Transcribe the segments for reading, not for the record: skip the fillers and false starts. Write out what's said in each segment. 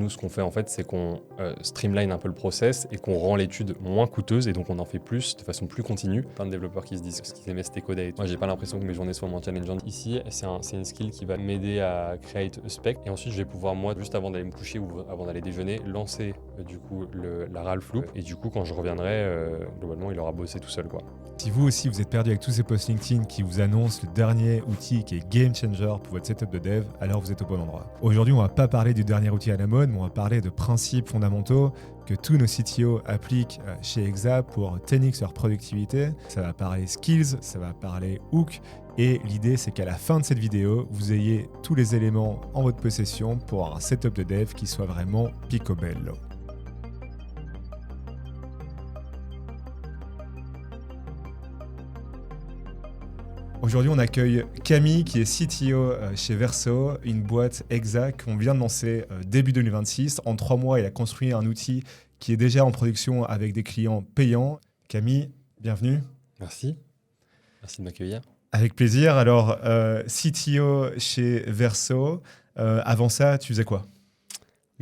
Nous, ce qu'on fait en fait, c'est qu'on streamline un peu le process et qu'on rend l'étude moins coûteuse et donc on en fait plus de façon plus continue. Plein de développeurs qui se disent ce qu'ils aimaient c'était coder. Moi, j'ai pas l'impression que mes journées soient moins challengeantes. Ici, c'est une skill qui va m'aider à create a spec et ensuite je vais pouvoir moi, juste avant d'aller me coucher ou avant d'aller déjeuner, lancer du coup la Ralph Loop et du coup quand je reviendrai, globalement, il aura bossé tout seul quoi. Si vous aussi vous êtes perdu avec tous ces posts LinkedIn qui vous annoncent le dernier outil qui est game changer pour votre setup de dev, alors vous êtes au bon endroit. Aujourd'hui, on va pas parler du dernier outil à la mode, mais on va parler de principes fondamentaux que tous nos CTO appliquent chez Exa pour 10x leur productivité. Ça va parler skills, ça va parler hook, et l'idée c'est qu'à la fin de cette vidéo, vous ayez tous les éléments en votre possession pour un setup de dev qui soit vraiment picobello. Aujourd'hui, on accueille Camille qui est CTO chez Verso, une boîte Exa qu'on vient de lancer début 2026. En 3 mois, il a construit un outil qui est déjà en production avec des clients payants. Camille, bienvenue. Merci de m'accueillir. Avec plaisir. Alors, CTO chez Verso, avant ça, tu faisais quoi ?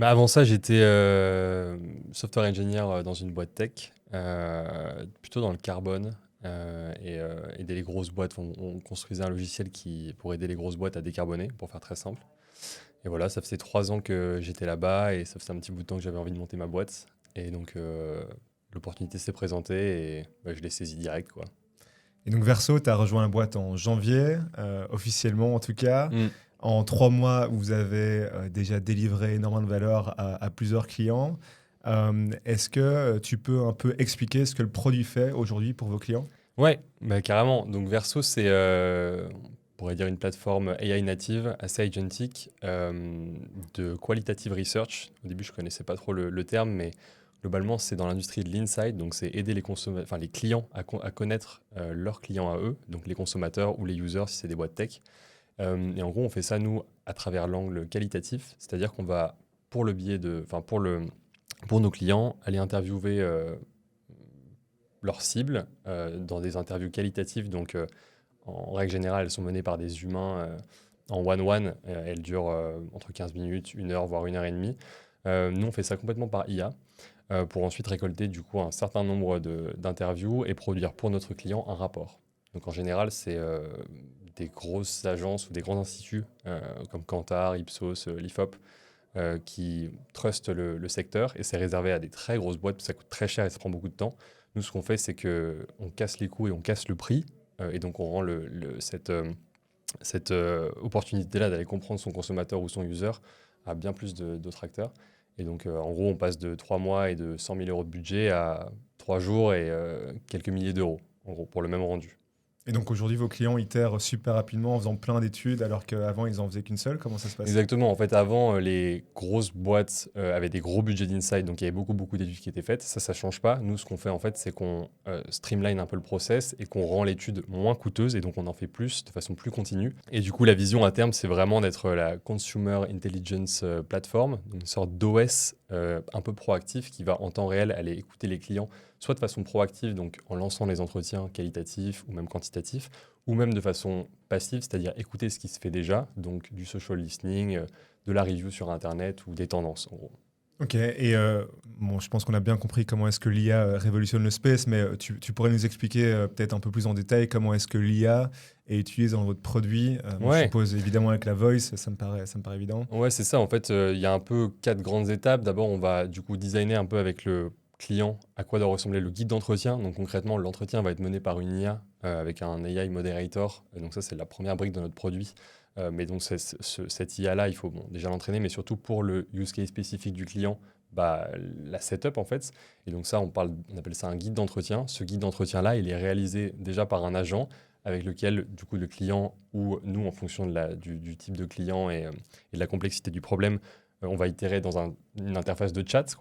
Avant ça, j'étais software engineer dans une boîte tech, plutôt dans le carbone. Aider les grosses boîtes. On construisait un logiciel pour aider les grosses boîtes à décarboner, pour faire très simple. Et voilà, ça faisait 3 ans que j'étais là-bas et ça faisait un petit bout de temps que j'avais envie de monter ma boîte. Et donc, l'opportunité s'est présentée et je l'ai saisie direct, quoi. Et donc, Verso, tu as rejoint la boîte en janvier, officiellement en tout cas. En 3 mois, vous avez déjà délivré énormément de valeur à plusieurs clients. Est-ce que tu peux un peu expliquer ce que le produit fait aujourd'hui pour vos clients ? Ouais, carrément. Donc Verso, c'est, on pourrait dire, une plateforme AI native, assez agentique, de qualitative research. Au début, je ne connaissais pas trop le terme, mais globalement, c'est dans l'industrie de l'insight. Donc, c'est aider les clients à connaître leurs clients à eux, donc les consommateurs ou les users si c'est des boîtes tech. Et en gros, on fait ça, nous, à travers l'angle qualitatif, c'est-à-dire qu'on va, pour nos clients, aller interviewer leurs cibles dans des interviews qualitatives. Donc, en règle générale, elles sont menées par des humains en one-one. Elles durent entre 15 minutes, 1 heure, voire 1 heure et demie. Nous, on fait ça complètement par IA pour ensuite récolter du coup un certain nombre d'interviews et produire pour notre client un rapport. Donc, en général, c'est des grosses agences ou des grands instituts comme Kantar, Ipsos, l'IFOP, qui trustent le secteur et c'est réservé à des très grosses boîtes, ça coûte très cher et ça prend beaucoup de temps. Nous, ce qu'on fait, c'est qu'on casse les coûts et on casse le prix et donc on rend cette opportunité-là d'aller comprendre son consommateur ou son user à bien plus d'autres acteurs. Et donc, en gros, on passe de 3 mois et de 100 000 euros de budget à 3 jours et quelques milliers d'euros, en gros, pour le même rendu. Et donc aujourd'hui, vos clients itèrent super rapidement en faisant plein d'études alors qu'avant, ils en faisaient qu'une seule. Comment ça se passe ? Exactement. En fait, avant, les grosses boîtes avaient des gros budgets d'insight, donc il y avait beaucoup d'études qui étaient faites. Ça ne change pas. Nous, ce qu'on fait, en fait, c'est qu'on streamline un peu le process et qu'on rend l'étude moins coûteuse et donc on en fait plus de façon plus continue. Et du coup, la vision à terme, c'est vraiment d'être la Consumer Intelligence Platform, une sorte d'OS un peu proactif qui va en temps réel aller écouter les clients, soit de façon proactive, donc en lançant les entretiens qualitatifs ou même quantitatifs, ou même de façon passive, c'est-à-dire écouter ce qui se fait déjà, donc du social listening, de la review sur Internet ou des tendances, en gros. Ok, et je pense qu'on a bien compris comment est-ce que l'IA révolutionne le space, mais tu pourrais nous expliquer peut-être un peu plus en détail comment est-ce que l'IA est utilisée dans votre produit. Je suppose évidemment avec la voice, ça me paraît évident. Ouais, c'est ça. En fait, il y a un peu 4 grandes étapes. D'abord, on va du coup designer un peu avec le client à quoi doit ressembler le guide d'entretien. Donc concrètement, l'entretien va être mené par une IA avec un AI moderator. Donc ça, c'est la première brique de notre produit. Mais donc cette IA-là, il faut déjà l'entraîner, mais surtout pour le use case spécifique du client, la setup en fait. Et donc ça, on appelle ça un guide d'entretien. Ce guide d'entretien-là, il est réalisé déjà par un agent avec lequel du coup le client ou nous, en fonction du type de client et de la complexité du problème, on va itérer dans une interface de chat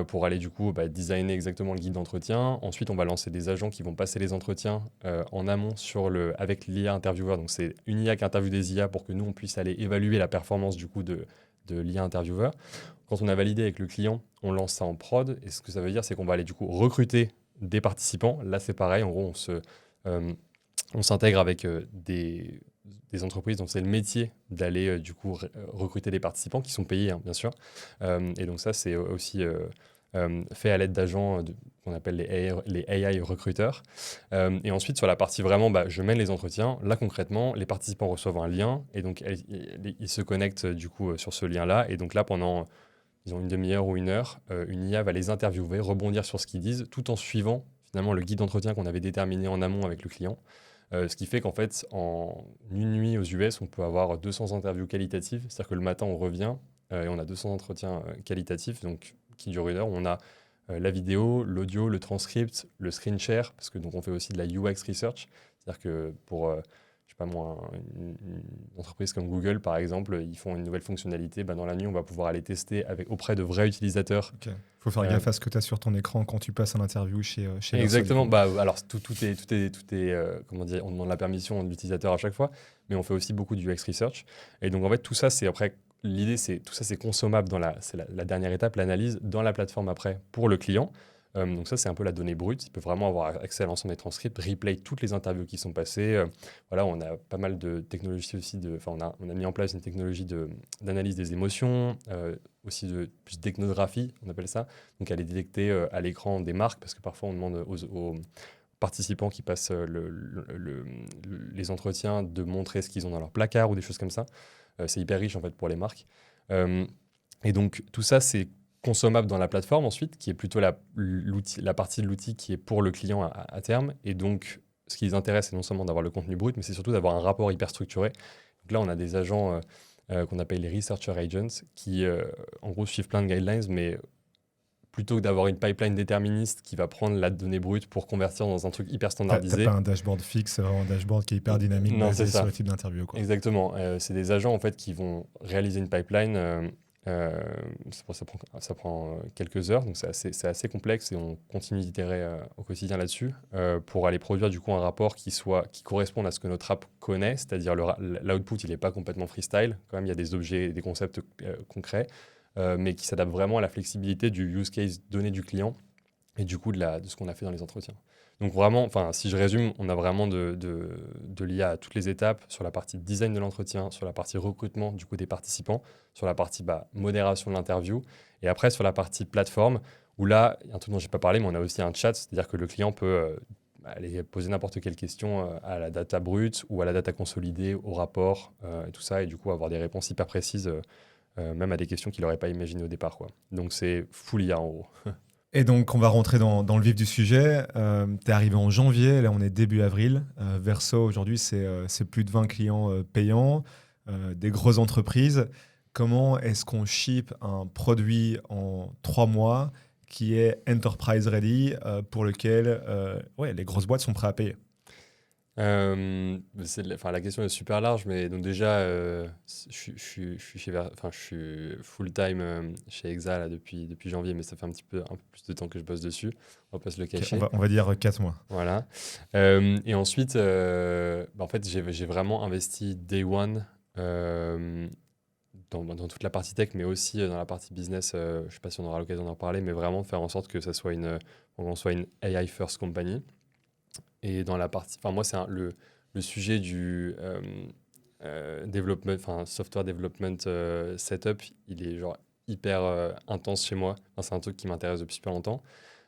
pour aller du coup designer exactement le guide d'entretien. Ensuite, on va lancer des agents qui vont passer les entretiens en amont avec l'IA intervieweur. Donc, c'est une IA qui interviewe des IA pour que nous, on puisse aller évaluer la performance du coup de l'IA intervieweur. Quand on a validé avec le client, on lance ça en prod. Et ce que ça veut dire, c'est qu'on va aller du coup recruter des participants. Là, c'est pareil. En gros, on s'intègre avec des des entreprises dont c'est le métier d'aller du coup recruter des participants qui sont payés, hein, bien sûr. Et donc ça, c'est aussi fait à l'aide d'agents qu'on appelle les AI recruteurs. Et ensuite, sur la partie vraiment, je mène les entretiens. Là, concrètement, les participants reçoivent un lien et donc ils se connectent du coup sur ce lien-là. Et donc là, pendant ils ont une demi-heure ou une heure, une IA va les interviewer, rebondir sur ce qu'ils disent, tout en suivant finalement le guide d'entretien qu'on avait déterminé en amont avec le client. Ce qui fait qu'en fait, en une nuit aux US, on peut avoir 200 interviews qualitatives. C'est-à-dire que le matin, on revient et on a 200 entretiens qualitatifs, donc qui durent une heure. On a la vidéo, l'audio, le transcript, le screen share, parce que donc on fait aussi de la UX research. C'est-à-dire que pour je sais pas moi, une entreprise comme Google, par exemple, ils font une nouvelle fonctionnalité. Dans la nuit, on va pouvoir aller tester auprès de vrais utilisateurs. Il faut faire gaffe à ce que tu as sur ton écran quand tu passes un interview chez Verso. Exactement. Alors, tout est comment dire, on demande la permission de l'utilisateur à chaque fois, mais on fait aussi beaucoup du UX research. Et donc, en fait, tout ça, c'est après. L'idée, c'est tout ça, c'est consommable c'est la dernière étape, l'analyse dans la plateforme après pour le client. Donc ça, c'est un peu la donnée brute. Il peut vraiment avoir accès à l'ensemble des transcripts, replay toutes les interviews qui sont passées. Voilà, on a pas mal de technologies aussi. On a mis en place une technologie d'analyse des émotions, aussi plus d'ethnographie, on appelle ça. Donc aller détecter à l'écran des marques, parce que parfois on demande aux participants qui passent les entretiens de montrer ce qu'ils ont dans leur placard ou des choses comme ça. C'est hyper riche en fait pour les marques. Et donc tout ça, c'est consommable dans la plateforme ensuite, qui est plutôt la partie de l'outil qui est pour le client à terme. Et donc, ce qui les intéresse, c'est non seulement d'avoir le contenu brut, mais c'est surtout d'avoir un rapport hyper structuré. Donc là, on a des agents qu'on appelle les Researcher Agents, qui en gros suivent plein de guidelines, mais plutôt que d'avoir une pipeline déterministe qui va prendre la donnée brute pour convertir dans un truc hyper standardisé. T'as pas un dashboard fixe, c'est vraiment un dashboard qui est hyper dynamique, Non, basé c'est ça. sur le type d'interview. Exactement. C'est des agents en fait qui vont réaliser une pipeline. Ça prend quelques heures, donc c'est assez complexe et on continue d'itérer au quotidien là-dessus pour aller produire du coup un rapport qui corresponde à ce que notre app connaît, c'est-à-dire l'output, il n'est pas complètement freestyle, quand même il y a des objets, des concepts concrets, mais qui s'adaptent vraiment à la flexibilité du use case donné du client et du coup de ce qu'on a fait dans les entretiens. Donc vraiment, si je résume, on a vraiment de l'IA à toutes les étapes, sur la partie design de l'entretien, sur la partie recrutement du coup des participants, sur la partie modération de l'interview, et après sur la partie plateforme, où là, il y a un truc dont je n'ai pas parlé, mais on a aussi un chat, c'est-à-dire que le client peut aller poser n'importe quelle question à la data brute ou à la data consolidée, au rapport, et tout ça, et du coup avoir des réponses hyper précises, même à des questions qu'il n'aurait pas imaginées au départ, quoi. Donc c'est full IA en gros. Et donc, on va rentrer dans le vif du sujet. Tu es arrivé en janvier, là on est début avril. Verso, aujourd'hui, c'est plus de 20 clients payants, des grosses entreprises. Comment est-ce qu'on ship un produit en 3 mois qui est enterprise ready, pour lequel les grosses boîtes sont prêtes à payer? La question est super large, mais donc déjà, je suis full-time chez Exa là, depuis janvier, mais ça fait un peu plus de temps que je bosse dessus. On va pas se le cacher. On va dire 4 mois. Voilà. Et ensuite, en fait, j'ai vraiment investi day one dans toute la partie tech, mais aussi dans la partie business. Je ne sais pas si on aura l'occasion d'en parler, mais vraiment faire en sorte que ça soit qu'on soit une AI first company. Et dans la partie, moi, c'est le sujet du software development setup, il est genre hyper intense chez moi. C'est un truc qui m'intéresse depuis super longtemps.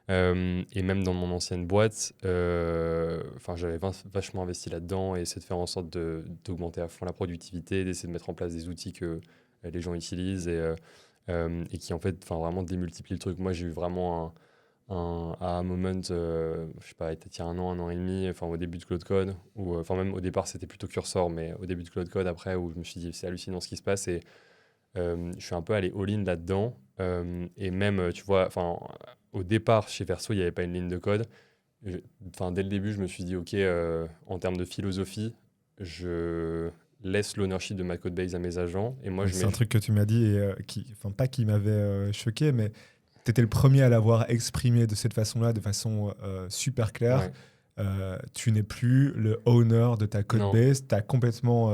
Et même dans mon ancienne boîte, j'avais vachement investi là-dedans et essayer de faire en sorte d'augmenter à fond la productivité, d'essayer de mettre en place des outils que les gens utilisent et qui en fait vraiment démultiplient le truc. Moi, j'ai eu vraiment un moment, je sais pas, peut-être il y a un an et demi, au début de Cloud Code, ou même au départ c'était plutôt Cursor, mais au début de Cloud Code après, où je me suis dit c'est hallucinant ce qui se passe et je suis un peu allé all-in là-dedans. Et même, tu vois, au départ chez Verso, il n'y avait pas une ligne de code. Dès le début, je me suis dit, OK, en termes de philosophie, je laisse l'ownership de ma codebase à mes agents. Et moi, c'est un truc que tu m'as dit, pas qui m'avait choqué, mais tu étais le premier à l'avoir exprimé de cette façon-là, de façon super claire. Ouais. Tu n'es plus le owner de ta codebase, tu as complètement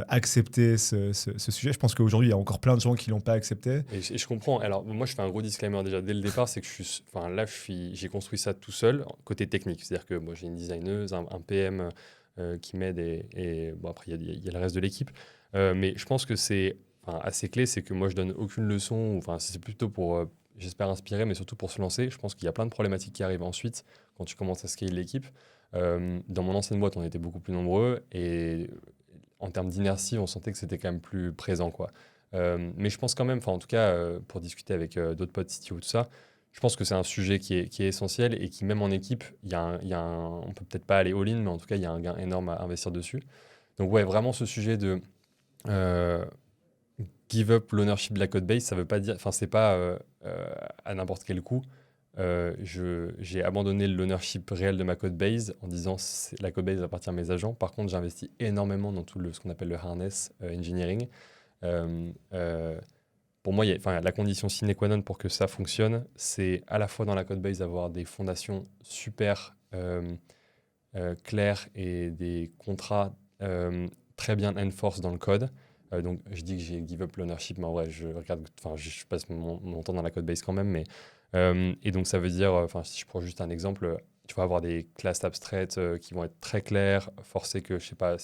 accepté ce sujet. Je pense qu'aujourd'hui, il y a encore plein de gens qui ne l'ont pas accepté. Et je comprends. Alors, moi, je fais un gros disclaimer déjà dès le départ, c'est que j'ai construit ça tout seul, côté technique. C'est-à-dire que moi, j'ai une designeuse, un PM qui m'aident et bon, après, il y a le reste de l'équipe. Mais je pense que c'est assez clé, c'est que moi, je donne aucune leçon. Enfin, c'est plutôt pour, j'espère, inspirer, mais surtout pour se lancer. Je pense qu'il y a plein de problématiques qui arrivent ensuite quand tu commences à scaler l'équipe. Dans mon ancienne boîte, on était beaucoup plus nombreux et en termes d'inertie, on sentait que c'était quand même plus présent, quoi. Mais je pense quand même, enfin en tout cas, pour discuter avec d'autres potes CTO, tout ça, je pense que c'est un sujet qui est essentiel et qui, même en équipe, on peut peut-être pas aller all-in, mais en tout cas, il y a un gain énorme à investir dessus. Donc ouais, vraiment ce sujet de euh, give up l'ownership de la code base, ça veut pas dire, enfin c'est pas à n'importe quel coût. J'ai abandonné l'ownership réel de ma code base en disant la code base appartient à mes agents. Par contre, j'investis énormément dans tout ce qu'on appelle le harness engineering. Euh, euh, pour moi, la condition sine qua non pour que ça fonctionne, c'est à la fois dans la code base avoir des fondations super claires et des contrats très bien enforced dans le code. Donc, je dis que j'ai give up l'ownership, mais en vrai, je passe mon temps dans la code base quand même. Et donc, ça veut dire, si je prends juste un exemple, tu vas avoir des classes abstraites qui vont être très claires, forcer que, je sais pas,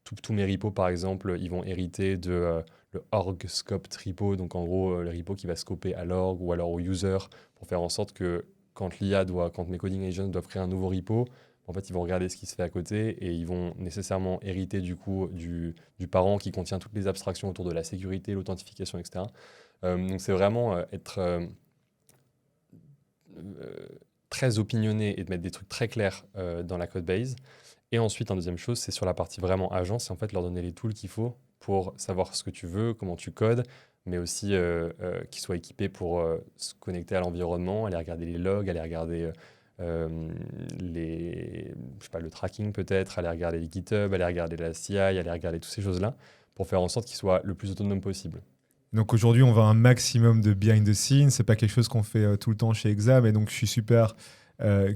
tous mes repos, par exemple, ils vont hériter de le org scoped repo, donc en gros, le repo qui va scoper à l'org ou alors au user pour faire en sorte que quand mes coding agents doivent créer un nouveau repo, en fait, ils vont regarder ce qui se fait à côté et ils vont nécessairement hériter du coup du parent qui contient toutes les abstractions autour de la sécurité, l'authentification, etc. Donc c'est vraiment être euh, très opinionné et de mettre des trucs très clairs dans la code base. Et ensuite, une deuxième chose, c'est sur la partie vraiment agent, c'est en fait leur donner les tools qu'il faut pour savoir ce que tu veux, comment tu codes, mais aussi qu'ils soient équipés pour se connecter à l'environnement, aller regarder les logs, aller regarder je sais pas, le tracking peut-être, aller regarder les GitHub, aller regarder la CI, aller regarder toutes ces choses-là, pour faire en sorte qu'ils soient le plus autonomes possible. Donc aujourd'hui, on va un maximum de behind the scenes. C'est pas quelque chose qu'on fait tout le temps chez Exam. Et donc, je suis super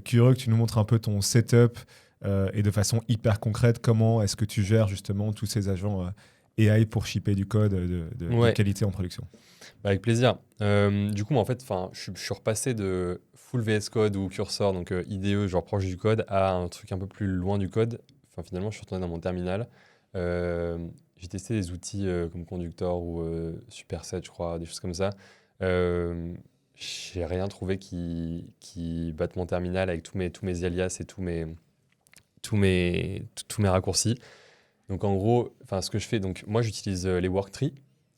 curieux que tu nous montres un peu ton setup et de façon hyper concrète, comment est-ce que tu gères justement tous ces agents AI pour shipper du code de Ouais, qualité en production. bah, avec plaisir. Du coup, moi, en fait, je suis repassé de full VS Code ou Cursor, donc IDE, genre proche du code, à un truc un peu plus loin du code. Enfin, finalement, je suis retourné dans mon terminal. Euh, j'ai testé des outils comme Conductor ou Superset, je crois, des choses comme ça. Euh, j'ai rien trouvé qui batte mon terminal avec tous mes alias et tous mes raccourcis. Donc en gros, ce que je fais, donc moi j'utilise les worktrees.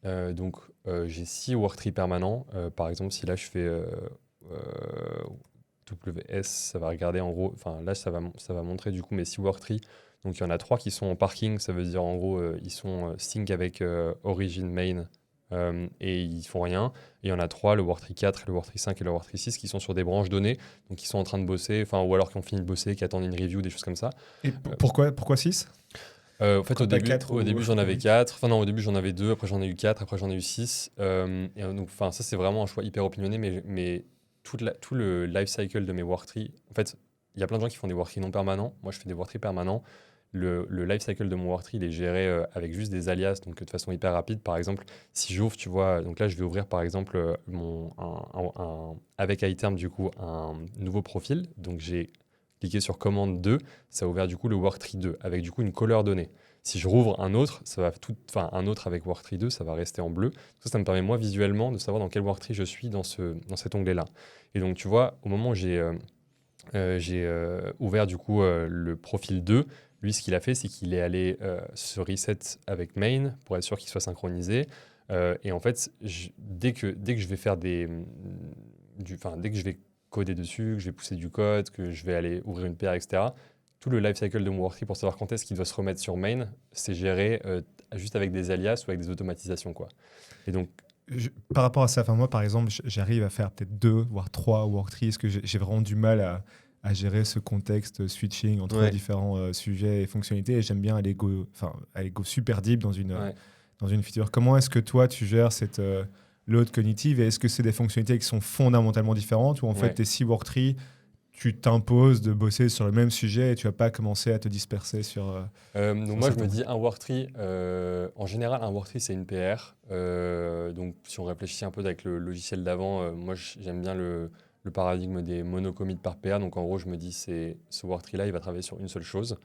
Donc j'ai 6 worktrees permanents. Par exemple, si là je fais euh, WS, ça va regarder en gros, enfin là ça va montrer du coup mes 6 worktrees. Donc il y en a 3 qui sont en parking, ça veut dire en gros ils sont sync avec origin main et ils font rien. Et il y en a 3, le worktree 4, le worktree 5 et le worktree 6 qui sont sur des branches données, donc qui sont en train de bosser, ou alors qui ont fini de bosser, qui attendent une review, des choses comme ça. Et Euh, pourquoi 6? En fait, Pourquoi pas 4 au début, ou j'en avais oui. 4. Enfin, non, au début, j'en avais 2. Après, j'en ai eu 4. Après, j'en ai eu 6. Donc, ça, c'est vraiment un choix hyper opinionné. Mais tout le life cycle de mes worktrees, en fait, il y a plein de gens qui font des worktrees non permanents. Moi, je fais des worktrees permanents. Le life cycle de mon worktree, il est géré avec juste des alias, donc de façon hyper rapide. Par exemple, si j'ouvre, tu vois, donc là, je vais ouvrir, par exemple, avec iTerm, du coup, un nouveau profil. Donc, j'ai cliqué sur commande 2, ça a ouvert du coup le worktree 2 avec du coup une couleur donnée. Si je rouvre un autre, un autre avec worktree 2, ça va rester en bleu. Ça me permet moi visuellement de savoir dans quel worktree je suis dans cet onglet-là. Et donc tu vois, au moment où j'ai ouvert du coup le profil 2, lui ce qu'il a fait, c'est qu'il est allé se reset avec main pour être sûr qu'il soit synchronisé. Et en fait, dès que je vais faire dès que je vais coder dessus, que je vais pousser du code, que je vais aller ouvrir une paire, etc. Tout le lifecycle de mon worktree pour savoir quand est-ce qu'il doit se remettre sur main, c'est géré juste avec des alias ou avec des automatisations, quoi. Et donc, Par rapport à ça, enfin, moi par exemple, j'arrive à faire peut-être 2 voire 3 worktrees, parce que j'ai vraiment du mal à gérer ce contexte switching entre ouais, différents sujets et fonctionnalités, et j'aime bien aller go super deep ouais, dans une feature. Comment est-ce que toi tu gères cette load cognitive, et est-ce que c'est des fonctionnalités qui sont fondamentalement différentes, ou en fait ouais. tes 6 worktrees, tu t'imposes de bosser sur le même sujet et tu vas pas commencer à te disperser Donc sur moi, je me certains trucs? dis un worktree, en général, un worktree, c'est une PR. Donc si on réfléchit un peu avec le logiciel d'avant, moi, j'aime bien le paradigme des monocommits par PR. Donc en gros, je me dis, ce worktree-là, il va travailler sur une seule chose.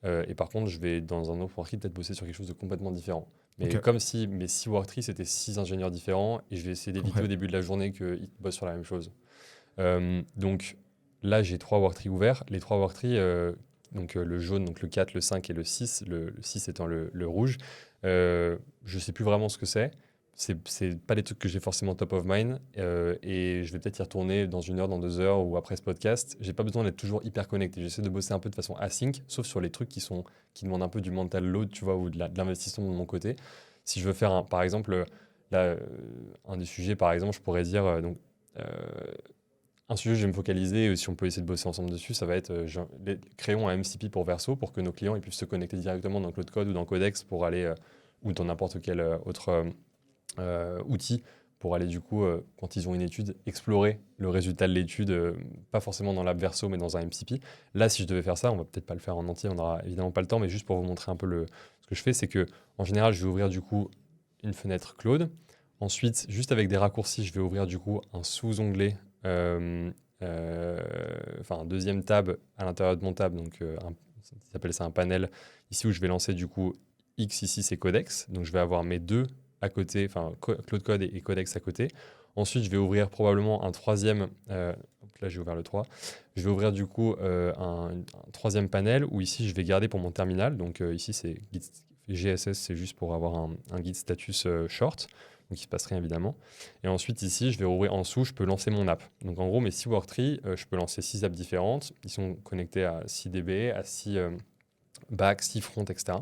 Et par contre, je vais dans un autre worktree peut-être bosser sur quelque chose de complètement différent. Mais Ok. comme si mes 6 worktrees, c'était 6 ingénieurs différents, et je vais essayer d'éviter Compris. au début de la journée qu'ils bossent sur la même chose. Donc là, j'ai 3 worktrees ouverts. Les 3 worktrees, donc le jaune, donc le 4, le 5 et le 6, le 6 étant le rouge, je ne sais plus vraiment ce que c'est. C'est pas des trucs que j'ai forcément top of mind, et je vais peut-être y retourner dans 1 heure, dans 2 heures ou après ce podcast. J'ai pas besoin d'être toujours hyper connecté. J'essaie de bosser un peu de façon async, sauf sur les trucs qui demandent un peu du mental load, tu vois, ou de l'investissement de mon côté. Si je veux faire, par exemple, là, un des sujets, par exemple, je pourrais dire, euh, un sujet, je vais me focaliser, si on peut essayer de bosser ensemble dessus, ça va être créons un MCP pour Verso pour que nos clients ils puissent se connecter directement dans Cloud Code ou dans Codex pour aller, ou dans n'importe quel autre outil pour aller du coup, quand ils ont une étude, explorer le résultat de l'étude, pas forcément dans l'app Verso mais dans un MCP. Là, si je devais faire ça, on va peut-être pas le faire en entier, on n'aura évidemment pas le temps, mais juste pour vous montrer un peu ce que je fais, c'est que en général, je vais ouvrir du coup une fenêtre Claude. Ensuite, juste avec des raccourcis, je vais ouvrir du coup un sous-onglet, enfin un deuxième tab à l'intérieur de mon tab, donc ils appellent ça un panel, ici où je vais lancer du coup X, ici c'est Codex, donc je vais avoir mes deux à côté, enfin Cloud Code et Codex à côté. Ensuite, je vais ouvrir probablement un troisième, là j'ai ouvert le 3, je vais ouvrir du coup un troisième panel où ici je vais garder pour mon terminal, donc ici c'est GSS, c'est juste pour avoir un guide status short, donc il ne se passe rien évidemment. Et ensuite ici, je vais ouvrir en dessous, je peux lancer mon app. Donc en gros, mes 6 worktrees, je peux lancer 6 apps différentes. Ils sont connectés à 6 DB, à 6 back, 6 front, etc.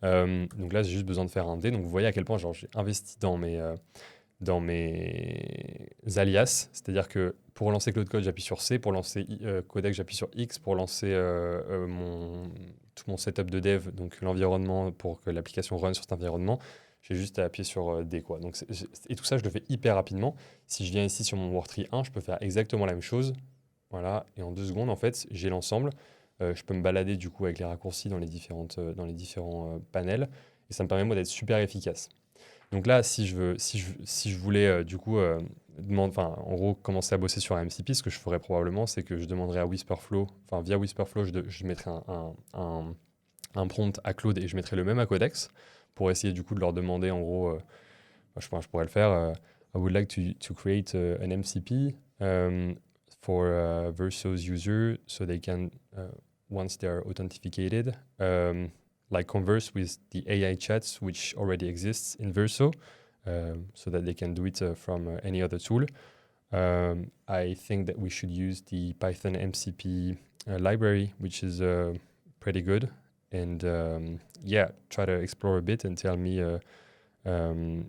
Donc là, j'ai juste besoin de faire un D. Donc vous voyez à quel point j'ai investi dans mes alias. C'est-à-dire que pour lancer Cloud Code, j'appuie sur C. Pour lancer Codex, j'appuie sur X. Pour lancer tout mon setup de dev, donc l'environnement pour que l'application run sur cet environnement, j'ai juste à appuyer sur D, quoi. Donc et tout ça, je le fais hyper rapidement. Si je viens ici sur mon Worktree 1, je peux faire exactement la même chose. Voilà, et en 2 secondes, en fait, j'ai l'ensemble. Je peux me balader du coup avec les raccourcis dans les différents panels. Et ça me permet moi d'être super efficace. Donc là, si je voulais du coup, en gros, commencer à bosser sur un MCP, ce que je ferais probablement, c'est que je demanderais à Whisperflow, enfin via Whisperflow, je mettrais un prompt à Claude et je mettrais le même à Codex pour essayer du coup de leur demander en gros, je pourrais le faire, I would like to create an MCP for Verso's user so they can, once they are authenticated, like converse with the AI chats which already exists in Verso, so that they can do it from any other tool. I think that we should use the Python MCP library, which is pretty good. And try to explore a bit and tell me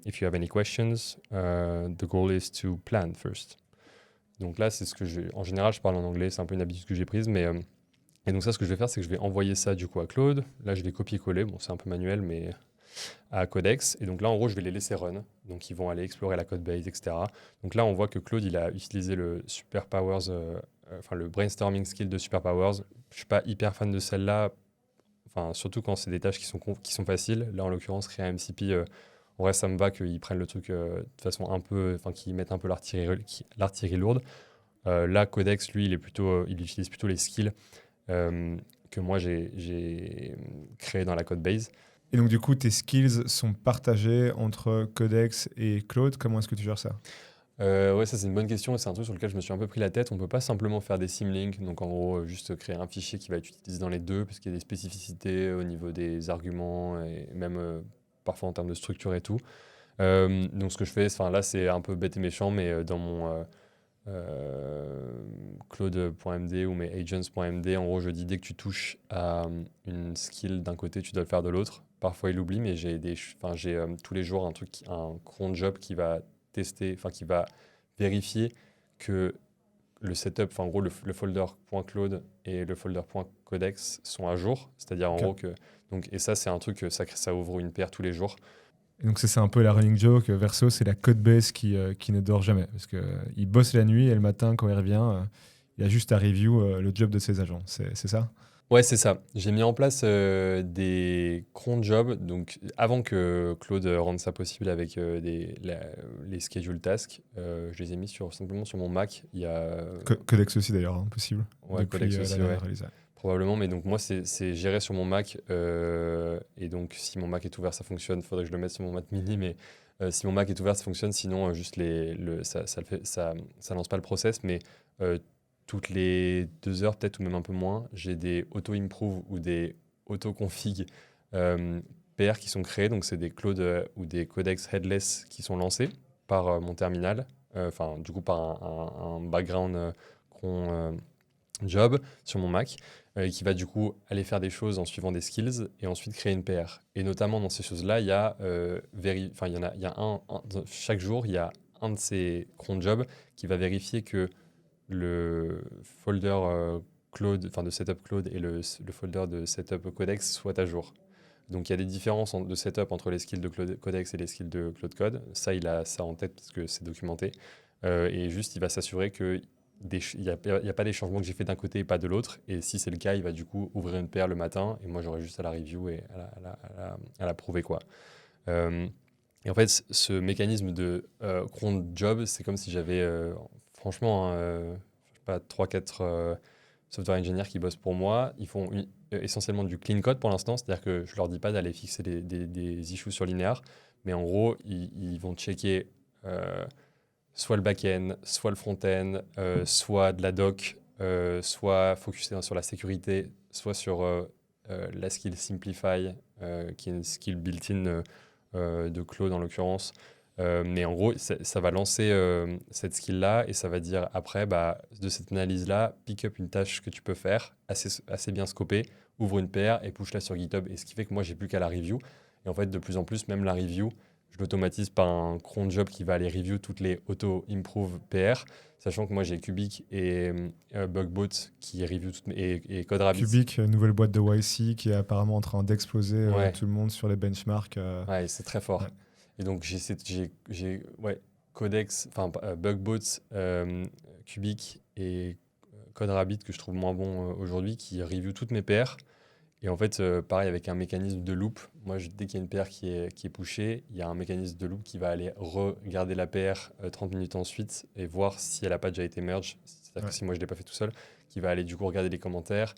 if you have any questions. The goal is to plan first. Donc là, c'est ce que en général, je parle en anglais, c'est un peu une habitude que j'ai prise, mais et donc ça, ce que je vais faire, c'est que je vais envoyer ça du coup à Claude. Là, je vais copier-coller. Bon, c'est un peu manuel, mais à Codex. Et donc là, en gros, je vais les laisser run. Donc, ils vont aller explorer la codebase, etc. Donc là, on voit que Claude, il a utilisé le Superpowers, le brainstorming skill de Superpowers. Je suis pas hyper fan de celle-là, enfin, surtout quand c'est des tâches qui sont faciles. Là, en l'occurrence, créer un MCP, en vrai, ça me va qu'ils prennent le truc de façon un peu, enfin, qu'ils mettent un peu l'artillerie lourde. Là, Codex, lui, il utilise plutôt les skills que moi j'ai créé dans la code base. Et donc, du coup, tes skills sont partagés entre Codex et Claude. Comment est-ce que tu gères ça? Ouais, ça c'est une bonne question et c'est un truc sur lequel je me suis un peu pris la tête. On peut pas simplement faire des symlinks, donc en gros juste créer un fichier qui va être utilisé dans les deux parce qu'il y a des spécificités au niveau des arguments et même parfois en termes de structure et tout. Donc ce que je fais, enfin là c'est un peu bête et méchant, mais dans mon Claude.md ou mes agents.md, en gros je dis dès que tu touches à une skill d'un côté, tu dois le faire de l'autre. Parfois il oublie, mais j'ai tous les jours un cron job qui va tester, enfin qui va vérifier que le setup, enfin en gros le folder .claude et le folder .codex sont à jour, c'est-à-dire en Ok. gros que donc et ça c'est un truc ça ouvre une paire tous les jours. Et donc, c'est un peu la running joke. Verso, c'est la codebase qui ne dort jamais. Parce qu'il bosse la nuit et le matin, quand il revient, il a juste à review le job de ses agents. C'est ça? Ouais, c'est ça. J'ai mis en place des cron jobs. Donc, avant que Claude rende ça possible avec les schedule tasks, je les ai mis simplement sur mon Mac. Il y a Codex aussi, d'ailleurs, hein, possible. ouais, Depuis Codex la aussi, ouais. dernière release. Probablement, mais donc moi, c'est géré sur mon Mac. Et donc, si mon Mac est ouvert, ça fonctionne. Il faudrait que je le mette sur mon Mac mini, mais si mon Mac est ouvert, ça fonctionne. Sinon, juste ça lance pas le process. Mais euh, toutes les 2 heures, peut-être, ou même un peu moins, j'ai des auto-improve ou des auto-config euh, PR qui sont créés. Donc, c'est des clouds ou des codecs headless qui sont lancés par mon terminal. Enfin, du coup, par un background cron job sur mon Mac, et qui va du coup aller faire des choses en suivant des skills et ensuite créer une PR. Et notamment dans ces choses-là, il y a, enfin, il y a chaque jour, il y a un de ces cron jobs qui va vérifier que le folder Claude, enfin de setup Claude et le folder de setup Codex soient à jour. Donc il y a des différences de setup entre les skills de Codex et les skills de Claude Code. Ça, il a ça en tête parce que c'est documenté. Et juste, il va s'assurer que il n'y a pas des changements que j'ai fait d'un côté et pas de l'autre. Et si c'est le cas, il va du coup ouvrir une paire le matin et moi j'aurai juste à la review et à la prouver quoi. Euh, et en fait, ce mécanisme de cron job, c'est comme si j'avais franchement, je sais pas, 3-4 software engineers qui bossent pour moi. Ils font essentiellement du clean code pour l'instant, c'est-à-dire que je leur dis pas d'aller fixer des issues sur linéaire, mais en gros, ils vont checker soit le back-end, soit le front-end, soit de la doc, soit focusé sur la sécurité, soit sur la skill Simplify, qui est une skill built-in de Claude en l'occurrence. Mais en gros, ça va lancer cette skill-là et ça va dire après, bah, de cette analyse-là, pick up une tâche que tu peux faire, assez bien scopée, ouvre une PR et push-la sur GitHub. Et ce qui fait que moi, j'ai plus qu'à la review. Et en fait, de plus en plus, même la review, je l'automatise par un cron job qui va aller review toutes les auto-improve PR, sachant que moi, j'ai Cubic et Bugbot qui review toutes et CodeRabbit. Cubic, nouvelle boîte de YC qui est apparemment en train d'exploser Ouais, tout le monde sur les benchmarks. ouais, c'est très fort. Ouais. Et donc, ouais, Codex, enfin, Bugboats, Cubic et CodeRabbit que je trouve moins bon aujourd'hui, qui review toutes mes PR. Et en fait, pareil, avec un mécanisme de loop, moi, dès qu'il y a une PR qui est pushée, il y a un mécanisme de loop qui va aller regarder la PR 30 minutes ensuite et voir si elle n'a pas déjà été merge. C'est-à-dire Ouais. que si moi, je ne l'ai pas fait tout seul, qui va aller du coup regarder les commentaires,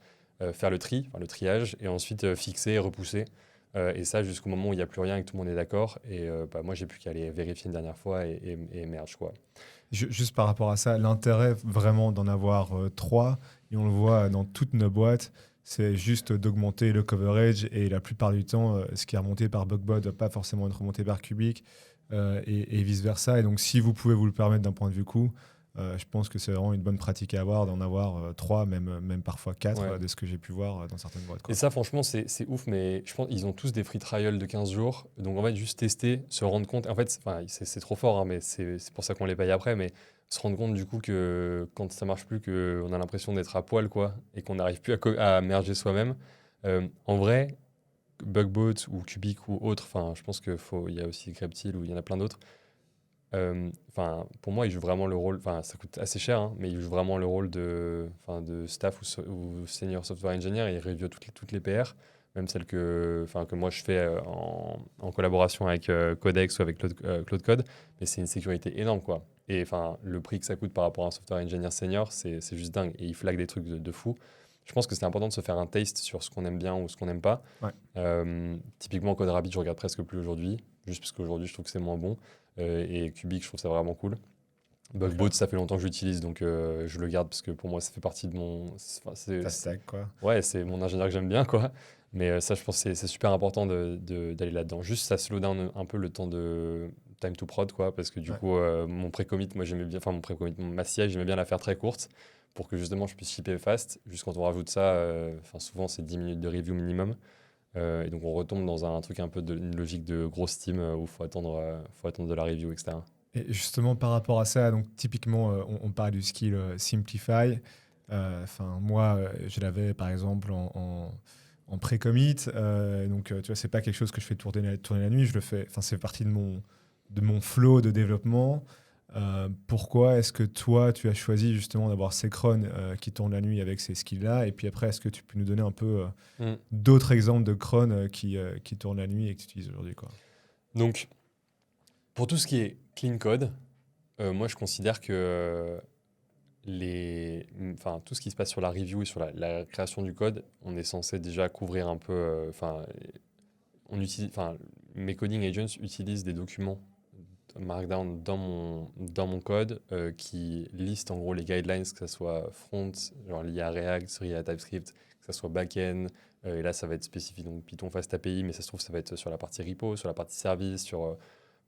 faire le tri, enfin, le triage, et ensuite fixer et repousser. Et ça jusqu'au moment où il n'y a plus rien et que tout le monde est d'accord. Et bah, moi, j'ai plus qu'à aller vérifier une dernière fois et merge, quoi. Juste par rapport à ça, l'intérêt vraiment d'en avoir trois, et on le voit dans toutes nos boîtes, c'est juste d'augmenter le coverage et la plupart du temps, ce qui est remonté par Bugbot ne va pas forcément être remonté par Cubic et vice-versa. Et donc, si vous pouvez vous le permettre d'un point de vue coût, je pense que c'est vraiment une bonne pratique à avoir d'en avoir trois, même parfois quatre, Ouais. de ce que j'ai pu voir dans certaines boîtes, Et quoi. ça, franchement, c'est ouf, mais je pense qu'ils ont tous des free trials de 15 jours. Donc, en fait, juste tester, se rendre compte. En fait, c'est trop fort, hein, mais c'est pour ça qu'on les paye après. Mais se rendre compte, du coup, que quand ça marche plus, qu'on a l'impression d'être à poil, quoi, et qu'on n'arrive plus à merger soi-même. En vrai, Bugbot ou Cubic ou autre, enfin, je pense il y a aussi Greptil ou il y en a plein d'autres. Enfin, pour moi, il joue vraiment le rôle. Enfin, ça coûte assez cher, hein, mais il joue vraiment le rôle de staff ou senior software engineer. Il review toutes les PR, même celles que moi je fais en collaboration avec Codex ou avec Claude Code. Mais c'est une sécurité énorme, quoi. Et enfin, le prix que ça coûte par rapport à un software engineer senior, c'est juste dingue. Et il flag des trucs de fou. Je pense que c'est important de se faire un taste sur ce qu'on aime bien ou ce qu'on n'aime pas. Ouais. Typiquement, CodeRabbit, je regarde presque plus aujourd'hui, juste parce qu'aujourd'hui, je trouve que c'est moins bon. Et Cubic, je trouve ça vraiment cool. Bugbot, ça fait longtemps que j'utilise, donc je le garde parce que pour moi, ça fait partie de mon. Ta stack, quoi. Ouais, c'est mon ingénieur que j'aime bien, quoi. Mais ça, je pense que c'est super important d'aller là-dedans. Juste, ça slow down un peu le temps de time to prod, quoi, parce que du Ouais. coup, mon pré-commit, moi, j'aimais bien, enfin, ma CI, j'aimais bien la faire très courte pour que justement je puisse shipper fast. Juste quand on rajoute ça, enfin, souvent, c'est 10 minutes de review minimum. Et donc, on retombe dans un truc un peu une logique de grosse team où il faut attendre de la review, etc. Et justement, par rapport à ça, donc typiquement, on parle du skill Simplify. Enfin, moi, je l'avais par exemple en pré-commit. Donc, tu vois, c'est pas quelque chose que je fais tourner la nuit. Je le fais. Enfin, c'est partie de mon flow de développement. Pourquoi est-ce que toi, tu as choisi justement d'avoir Secron qui tourne la nuit avec ces skills-là? Et puis après, est-ce que tu peux nous donner un peu Mm. d'autres exemples de cron qui tournent la nuit et que tu utilises aujourd'hui, quoi? Donc, pour tout ce qui est clean code, moi je considère que tout ce qui se passe sur la review et sur la création du code, on est censé déjà couvrir un peu. Mes coding agents utilisent des documents Markdown dans mon code qui listent en gros les guidelines, que ce soit front, genre lié à React, lié à TypeScript, que ce soit back-end. Et là, ça va être spécifique, donc Python Fast API, mais ça se trouve, ça va être sur la partie repo, sur la partie service,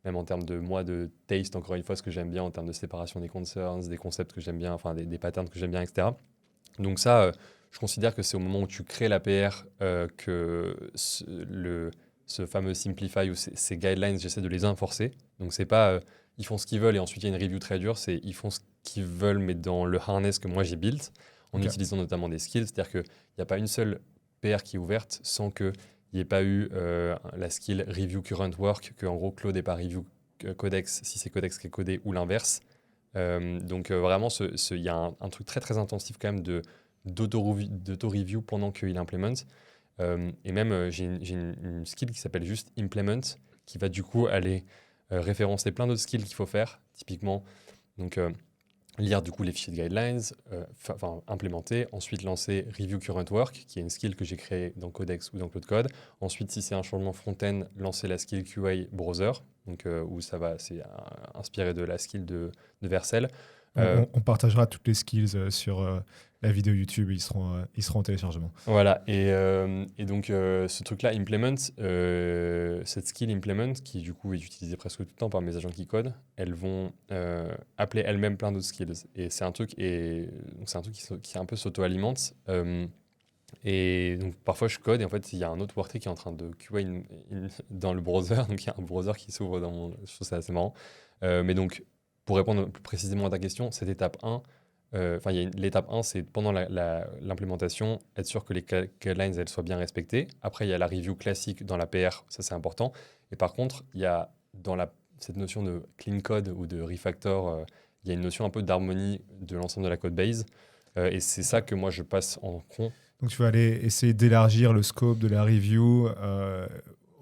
même en termes de taste, encore une fois, ce que j'aime bien, en termes de séparation des concerns, des concepts que j'aime bien, enfin des patterns que j'aime bien, etc. Donc ça, je considère que c'est au moment où tu crées l'APR que ce fameux simplify ou ces guidelines, j'essaie de les enforcer. Donc c'est pas ils font ce qu'ils veulent et ensuite il y a une review très dure, c'est ils font ce qu'ils veulent mais dans le harness que moi j'ai built, en utilisant notamment des skills. C'est-à-dire qu'il n'y a pas une seule PR qui est ouverte sans qu'il n'y ait pas eu la skill review current work, que en gros Claude n'est pas review codex si c'est codex qui est codé ou l'inverse. Donc vraiment, il y a un truc très très intensif quand même d'auto-review pendant qu'il implémente. Et même, j'ai une skill qui s'appelle juste implement, qui va du coup aller référencer plein d'autres skills qu'il faut faire, typiquement. Donc, lire du coup les fichiers de guidelines, implémenter, ensuite lancer review current work, qui est une skill que j'ai créée dans Codex ou dans Cloud Code. Ensuite, si c'est un changement front-end, lancer la skill QA browser, donc où c'est inspiré de la skill de Vercel. On partagera toutes les skills sur la vidéo YouTube, ils seront en téléchargement. Voilà, et donc ce truc-là, implement, cette skill implement, qui du coup est utilisée presque tout le temps par mes agents qui codent, elles vont appeler elles-mêmes plein d'autres skills. Et c'est un truc, qui un peu s'auto-alimente. Et donc parfois je code et en fait il y a un autre worktree qui est en train de QA dans le browser, donc il y a un browser qui s'ouvre dans mon... Je trouve ça assez marrant. Mais donc, pour répondre plus précisément à ta question, cette étape 1, l'étape 1, c'est pendant l'implémentation, être sûr que les guidelines elles soient bien respectées. Après, il y a la review classique dans la PR, ça c'est important. Et par contre, il y a cette notion de clean code ou de refactor, il y a une notion un peu d'harmonie de l'ensemble de la code base. Et c'est ça que moi je passe en compte. Donc tu vas aller essayer d'élargir le scope de la review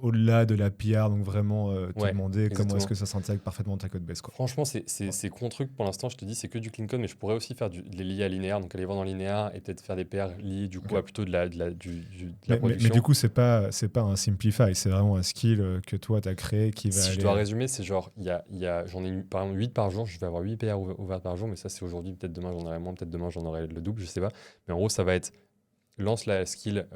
au-delà de la PR, donc vraiment te demander exactement. Comment est-ce que ça s'intègre parfaitement dans ta code base, quoi. Franchement, c'est con truc. Pour l'instant, je te dis, c'est que du clean code, mais je pourrais aussi faire les liés à linéaire, donc aller voir dans linéaire et peut-être faire des PR liés du coup à plutôt de la production. Mais du coup, c'est pas un simplify, c'est vraiment un skill que toi, tu as créé qui va Si je dois résumer, c'est genre, j'en ai par exemple 8 par jour, je vais avoir 8 PR ouvertes par jour, mais ça c'est aujourd'hui, peut-être demain j'en aurai moins, peut-être demain j'en aurai le double, je sais pas. Mais en gros, ça va être, lance la skill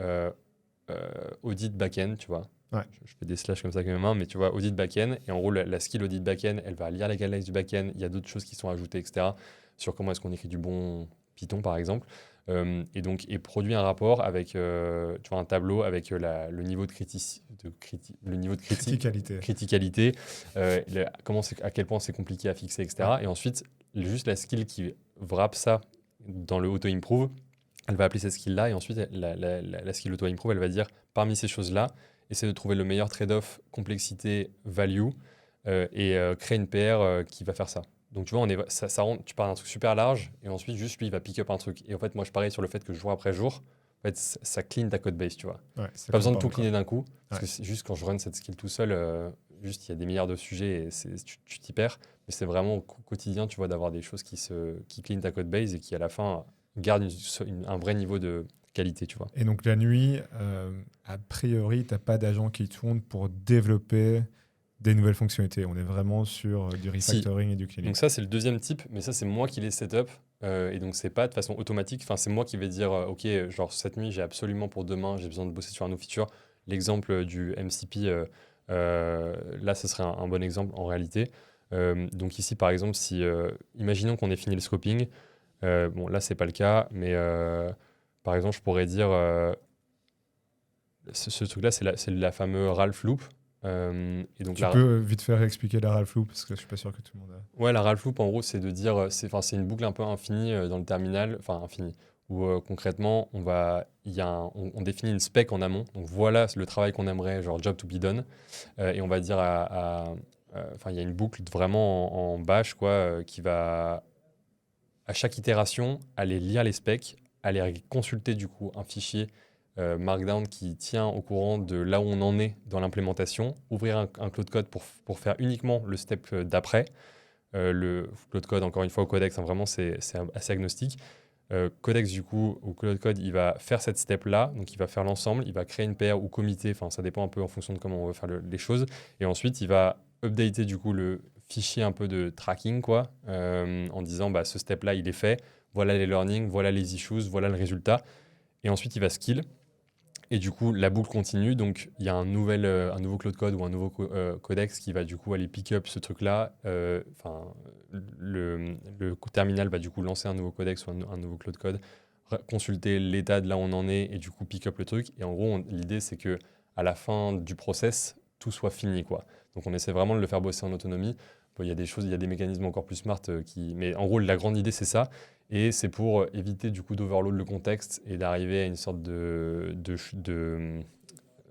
audit backend, tu vois. Ouais. Je fais des slash comme ça avec mes mains, mais tu vois, audit backend. Et en gros, la skill audit backend, elle va lire les guidelines du backend. Il y a d'autres choses qui sont ajoutées, etc. Sur comment est-ce qu'on écrit du bon Python, par exemple. Et produit un rapport avec, tu vois, un tableau avec le niveau de criticalité, à quel point c'est compliqué à fixer, etc. Ouais. Et ensuite, juste la skill qui wrap ça dans le auto-improve, elle va appeler cette skill-là. Et ensuite, la skill auto-improve, elle va dire, parmi ces choses-là, essaie de trouver le meilleur trade-off complexité-value et créer une PR qui va faire ça. Donc tu vois, tu pars d'un truc super large et ensuite juste lui il va pick up un truc. Et en fait moi je parie sur le fait que jour après jour, en fait ça clean ta code base, tu vois. Ouais, pas besoin de tout cleaner d'un coup, Ouais. parce que c'est juste quand je run cette skill tout seul, juste il y a des milliards de sujets et tu t'y perds. Mais c'est vraiment au quotidien, tu vois, d'avoir des choses qui clean ta code base et qui à la fin gardent un vrai niveau de qualité, tu vois. Et donc la nuit, a priori, tu n'as pas d'agent qui tourne pour développer des nouvelles fonctionnalités. On est vraiment sur du refactoring et du cleaning. Donc ça, c'est le deuxième type, mais ça, c'est moi qui les setup. Et donc, c'est pas de façon automatique. Enfin, c'est moi qui vais dire, OK, genre cette nuit, j'ai absolument pour demain, j'ai besoin de bosser sur un nouveau feature. L'exemple du MCP, là, ce serait un bon exemple en réalité. Donc ici, par exemple, imaginons qu'on ait fini le scoping. Bon, là, c'est pas le cas, mais par exemple, je pourrais dire, ce truc-là, c'est la fameuse Ralph Loop. Et donc tu peux vite faire expliquer la Ralph Loop parce que je suis pas sûr que tout le monde a... Ouais, la Ralph Loop en gros c'est de dire c'est une boucle un peu infinie dans le terminal, enfin infinie, où concrètement on définit une spec en amont, donc voilà le travail qu'on aimerait, genre job to be done, et on va dire il y a une boucle vraiment en bash quoi, qui va à chaque itération aller lire les specs, aller consulter du coup un fichier Markdown qui tient au courant de là où on en est dans l'implémentation, ouvrir un Cloud Code pour faire uniquement le step d'après, le Claude Code, encore une fois, au Codex, hein, vraiment, c'est assez agnostique. Codex, du coup, ou Claude Code, il va faire cette step-là, donc il va faire l'ensemble, il va créer une PR ou comité, enfin, ça dépend un peu en fonction de comment on veut faire les choses, et ensuite, il va updater, du coup, le fichier un peu de tracking, quoi, en disant, bah, ce step-là, il est fait, voilà les learnings, voilà les issues, voilà le résultat, et ensuite, il va skill, et du coup, la boucle continue. Donc, il y a un nouveau Claude Code ou un nouveau codex qui va du coup aller pick up ce truc-là. Enfin, le terminal va du coup lancer un nouveau codex ou un nouveau Claude Code, consulter l'état de là où on en est et du coup pick up le truc. Et en gros, l'idée, c'est que à la fin du process, tout soit fini, quoi. Donc, on essaie vraiment de le faire bosser en autonomie. Bon, il y a des choses, il y a des mécanismes encore plus smart mais en gros, la grande idée, c'est ça. Et c'est pour éviter du coup d'overload le contexte et d'arriver à une sorte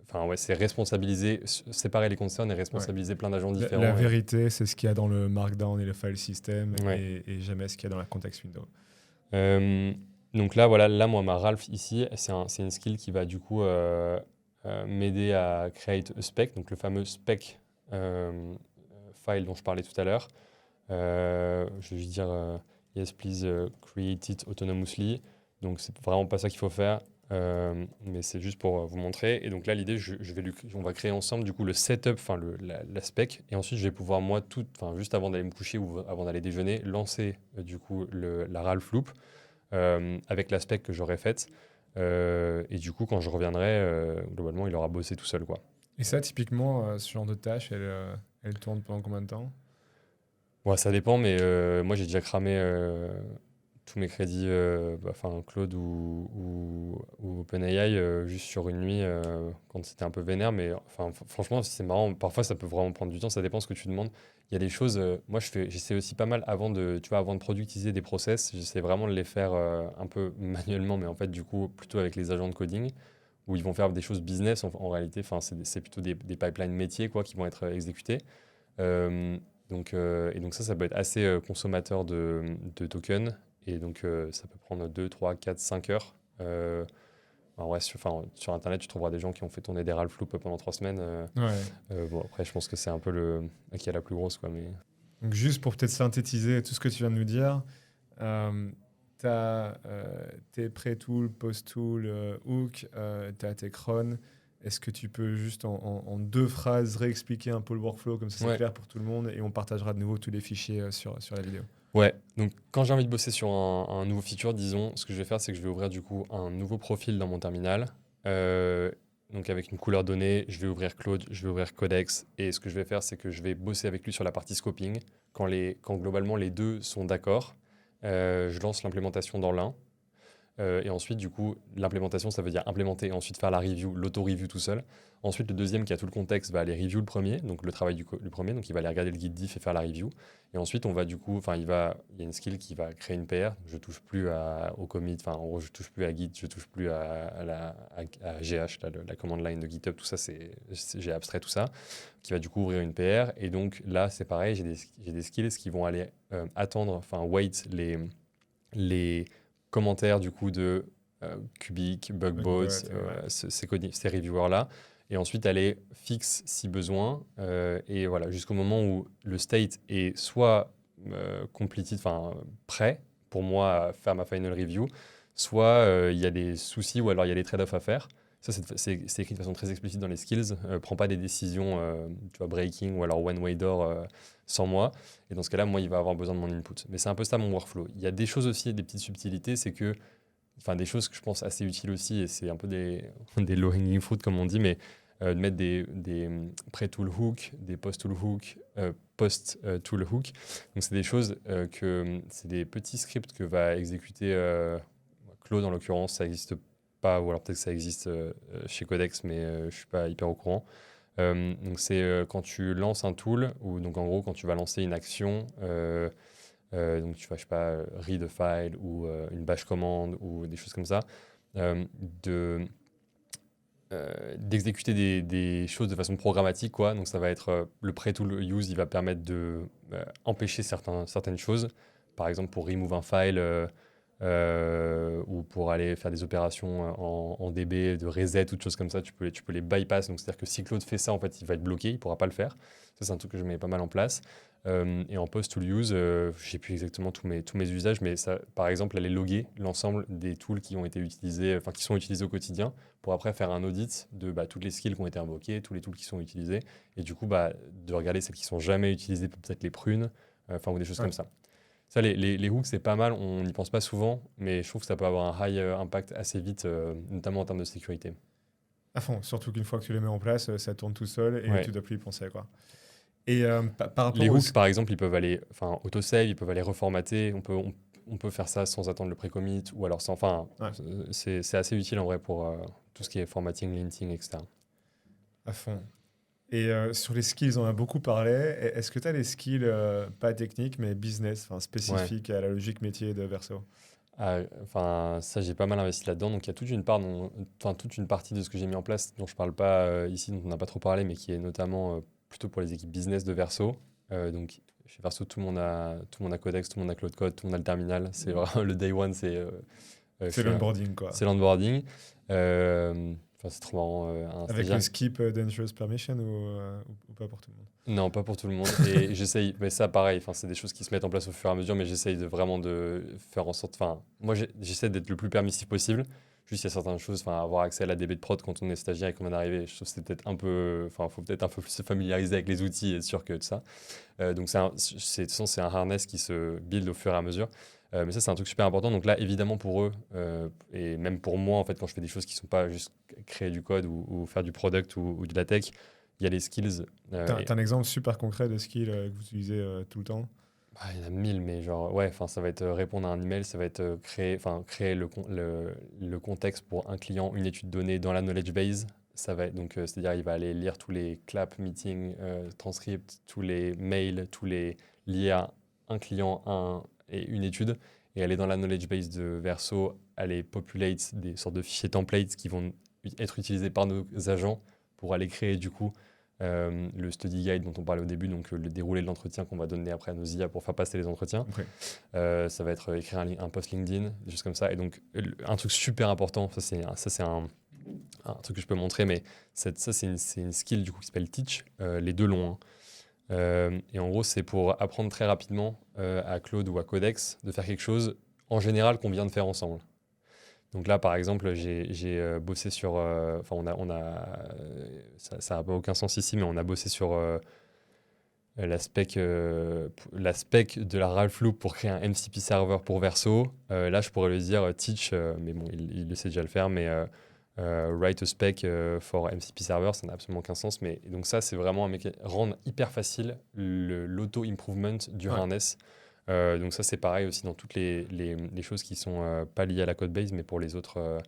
enfin ouais, c'est responsabiliser, séparer les concerns et responsabiliser plein d'agents différents. La vérité, c'est ce qu'il y a dans le Markdown et le file system Ouais. et jamais ce qu'il y a dans la context window. Donc là, voilà, là, moi, ma Ralph ici, c'est une skill qui va du coup m'aider à create a spec, donc le fameux spec file dont je parlais tout à l'heure. Je vais juste dire yes, please create it autonomously. Donc, c'est vraiment pas ça qu'il faut faire, mais c'est juste pour vous montrer. Et donc là, l'idée, on va créer ensemble du coup le setup, enfin la spec, et ensuite je vais pouvoir moi juste avant d'aller me coucher ou avant d'aller déjeuner, lancer du coup la Ralph loop avec la spec que j'aurai faite. Et du coup, quand je reviendrai, globalement, il aura bossé tout seul, quoi. Et ça, typiquement, ce genre de tâche, elle tourne pendant combien de temps? Ouais, ça dépend, mais moi j'ai déjà cramé tous mes crédits, enfin Claude ou OpenAI, juste sur une nuit quand c'était un peu vénère. Mais enfin, franchement, c'est marrant. Parfois, ça peut vraiment prendre du temps. Ça dépend ce que tu demandes. Il y a des choses. Moi, j'essaie aussi pas mal avant de productiser des process. J'essaie vraiment de les faire un peu manuellement, mais en fait, du coup, plutôt avec les agents de coding où ils vont faire des choses business en réalité. Enfin, c'est plutôt des pipelines métiers quoi qui vont être exécutés. Euh, donc ça peut être assez consommateur de tokens. Et donc, ça peut prendre 2, 3, 4, 5 heures. Alors ouais, sur Internet, tu trouveras des gens qui ont fait tourner des Ralph Loop pendant 3 semaines. Bon, après, je pense que c'est un peu qui a la plus grosse, quoi. Mais... Donc, juste pour peut-être synthétiser tout ce que tu viens de nous dire, tu as tes pre-tools, post-tools, hook, tu as tes cron. Est-ce que tu peux juste en 2 phrases réexpliquer un peu le workflow, comme ça c'est clair pour tout le monde, et on partagera de nouveau tous les fichiers sur la vidéo. Ouais, donc quand j'ai envie de bosser sur un nouveau feature, disons, ce que je vais faire, c'est que je vais ouvrir du coup un nouveau profil dans mon terminal. Donc avec une couleur donnée, je vais ouvrir Claude, je vais ouvrir Codex, et ce que je vais faire, c'est que je vais bosser avec lui sur la partie scoping. Quand globalement les deux sont d'accord, je lance l'implémentation dans l'un. Et ensuite, du coup, l'implémentation, ça veut dire implémenter et ensuite faire la review, l'auto-review tout seul. Ensuite, le deuxième qui a tout le contexte va aller review le premier, donc le travail du premier, donc il va aller regarder le guide diff et faire la review. Et ensuite, on va du coup, il y a une skill qui va créer une PR. Je touche plus au commit, en gros, je touche plus à Git, je touche plus à GH, la command line de GitHub, tout ça, j'ai abstrait tout ça, qui va du coup ouvrir une PR. Et donc là, c'est pareil, j'ai des skills qui vont aller attendre, wait les commentaires du coup de Cubic, Bugboats, ces reviewers-là, et ensuite aller fixe si besoin, et voilà, jusqu'au moment où le state est soit completed, prêt pour moi à faire ma final review, soit il y a des soucis ou alors il y a des trade-offs à faire. Ça, c'est écrit de façon très explicite dans les skills. Prends pas des décisions, breaking ou alors one-way door sans moi. Et dans ce cas-là, moi, il va avoir besoin de mon input. Mais c'est un peu ça mon workflow. Il y a des choses aussi, des petites subtilités, c'est que, des choses que je pense assez utiles aussi, et c'est un peu des low-hanging fruit comme on dit, mais de mettre des pre-tool hook, des post-tool hook, post-tool hook. Donc c'est des choses c'est des petits scripts que va exécuter Claude en l'occurrence, ça n'existe pas, ou alors peut-être que ça existe chez Codex, mais je ne suis pas hyper au courant. Donc c'est quand tu lances un tool, ou donc en gros quand tu vas lancer une action, donc tu vas, je sais pas, read a file ou une bash commande ou des choses comme ça, d'exécuter des choses de façon programmatique, quoi. Donc ça va être le pre-tool use, il va permettre de empêcher certaines choses. Par exemple, pour remove un file, ou pour aller faire des opérations en DB, de reset, toutes choses comme ça, tu peux les bypass. Donc, c'est-à-dire que si Claude fait ça, en fait, il va être bloqué, il ne pourra pas le faire. Ça, c'est un truc que je mets pas mal en place. Et en post-tool use, je sais plus exactement tous mes usages, mais ça, par exemple, aller loguer l'ensemble des tools qui ont été utilisés, enfin qui sont utilisés au quotidien, pour après faire un audit de toutes les skills qui ont été invoquées, tous les tools qui sont utilisés, et du coup, de regarder celles qui sont jamais utilisées, peut-être les prunes, ou des choses Ouais. comme ça. Ça, les hooks, c'est pas mal, on n'y pense pas souvent, mais je trouve que ça peut avoir un high impact assez vite, notamment en termes de sécurité. À fond, surtout qu'une fois que tu les mets en place, ça tourne tout seul et Ouais. tu dois plus y penser, quoi. Et par rapport Les aux... hooks, par exemple, ils peuvent aller, autosave, ils peuvent aller reformater. On peut faire ça sans attendre le pré-commit ou alors sans. Ouais. C'est assez utile en vrai pour tout ce qui est formatting, linting, etc. À fond. Et sur les skills, on a beaucoup parlé. Est-ce que tu as des skills, pas techniques, mais business, Ouais. spécifiques à la logique métier de Verso? Ça, j'ai pas mal investi là-dedans. Donc, il y a toute une partie de ce que j'ai mis en place dont je parle pas ici, dont on n'a pas trop parlé, mais qui est notamment plutôt pour les équipes business de Verso. Donc, chez Verso, tout le monde a Codex, tout le monde a Cloud Code, tout le monde a le terminal. C'est vraiment le day one, je C'est suis l'onboarding, quoi. c'est l'onboarding. C'est trop marrant. Un Avec stagiaire. le skip dangerous permission ou pas pour tout le monde? Non, pas pour tout le monde. Et j'essaye, mais ça pareil, c'est des choses qui se mettent en place au fur et à mesure, mais j'essaye de vraiment de faire en sorte. Moi j'essaie d'être le plus permissif possible. Juste, il y a certaines choses, avoir accès à la DB de prod quand on est stagiaire et qu'on vient d'arriver, je trouve que c'est peut-être un peu. Faut peut-être un peu plus se familiariser avec les outils et être sûr que de ça. Donc, de toute façon, c'est un harness qui se build au fur et à mesure. Mais ça, c'est un truc super important. Donc là, évidemment, pour eux, et même pour moi, en fait, quand je fais des choses qui ne sont pas juste créer du code ou faire du product ou de la tech, il y a les skills. T'as un exemple super concret de skill que vous utilisez tout le temps? Il y en a 1000, mais genre, ouais, ça va être répondre à un email, ça va être créer le contexte pour un client, une étude donnée dans la knowledge base. Ça va être, donc, c'est-à-dire, il va aller lire tous les clap, meetings, transcripts, tous les mails, liés à un client et une étude, et aller dans la knowledge base de Verso, aller populate des sortes de fichiers templates qui vont être utilisés par nos agents pour aller créer du coup le study guide dont on parlait au début, donc le déroulé de l'entretien qu'on va donner après à nos IA pour faire passer les entretiens. Okay. Ça va être écrire un post LinkedIn, des choses comme ça. Et donc, un truc super important, ça c'est un truc que je peux montrer, mais c'est une skill du coup qui s'appelle Teach, les deux longs. Et en gros, c'est pour apprendre très rapidement à Claude ou à Codex de faire quelque chose en général qu'on vient de faire ensemble. Donc là, par exemple, j'ai bossé sur... ça n'a pas aucun sens ici, mais on a bossé sur la spec de la Ralph Loop pour créer un MCP server pour Verso. Là, je pourrais lui dire teach, mais bon, il le sait déjà le faire, mais write a spec for MCP server, ça n'a absolument aucun sens. Mais donc ça, c'est vraiment rendre hyper facile l'auto-improvement du harness. Donc ça, c'est pareil aussi dans toutes les choses qui sont pas liées à la code base, mais pour les autres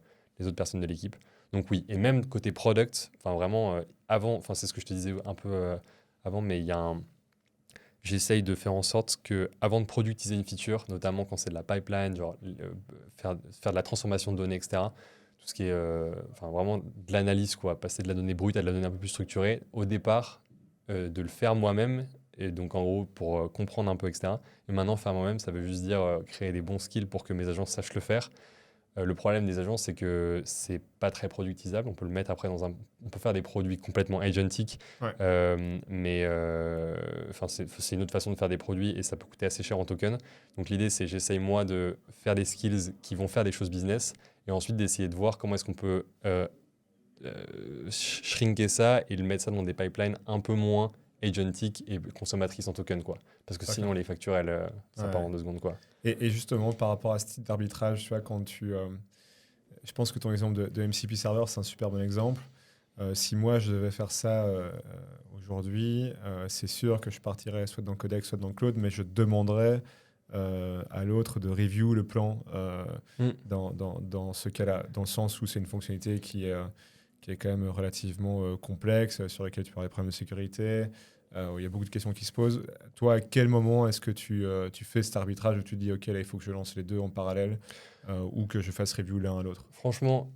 personnes de l'équipe. Donc oui, et même côté product, vraiment avant, c'est ce que je te disais un peu avant, mais j'essaye de faire en sorte que avant de productiser une feature, notamment quand c'est de la pipeline, genre faire de la transformation de données, etc., tout ce qui est vraiment de l'analyse, quoi, passer de la donnée brute à de la donnée un peu plus structurée, au départ, de le faire moi-même. Et donc, en gros, pour comprendre un peu, etc. Et maintenant, faire moi-même, ça veut juste dire créer des bons skills pour que mes agents sachent le faire. Le problème des agents, c'est que c'est pas très productisable. On peut le mettre après on peut faire des produits complètement agentiques, Ouais. mais c'est une autre façon de faire des produits et ça peut coûter assez cher en token. Donc, l'idée, c'est j'essaye moi de faire des skills qui vont faire des choses business et ensuite d'essayer de voir comment est-ce qu'on peut shrinker ça et le mettre ça dans des pipelines un peu moins agentique et consommatrice en token, quoi. Parce que sinon, les factures, ça part en 2 secondes, quoi. Et justement, par rapport à ce type d'arbitrage, tu vois, je pense que ton exemple de MCP Server, c'est un super bon exemple. Si moi, je devais faire ça aujourd'hui, c'est sûr que je partirais soit dans Codex, soit dans Claude, mais je demanderais à l'autre de review le plan dans ce cas-là, dans le sens où c'est une fonctionnalité qui est quand même relativement complexe, sur laquelle tu peux avoir des problèmes de sécurité, où il y a beaucoup de questions qui se posent. Toi, à quel moment est-ce que tu fais cet arbitrage où tu te dis, OK, là, il faut que je lance les deux en parallèle ou que je fasse review l'un à l'autre? Franchement,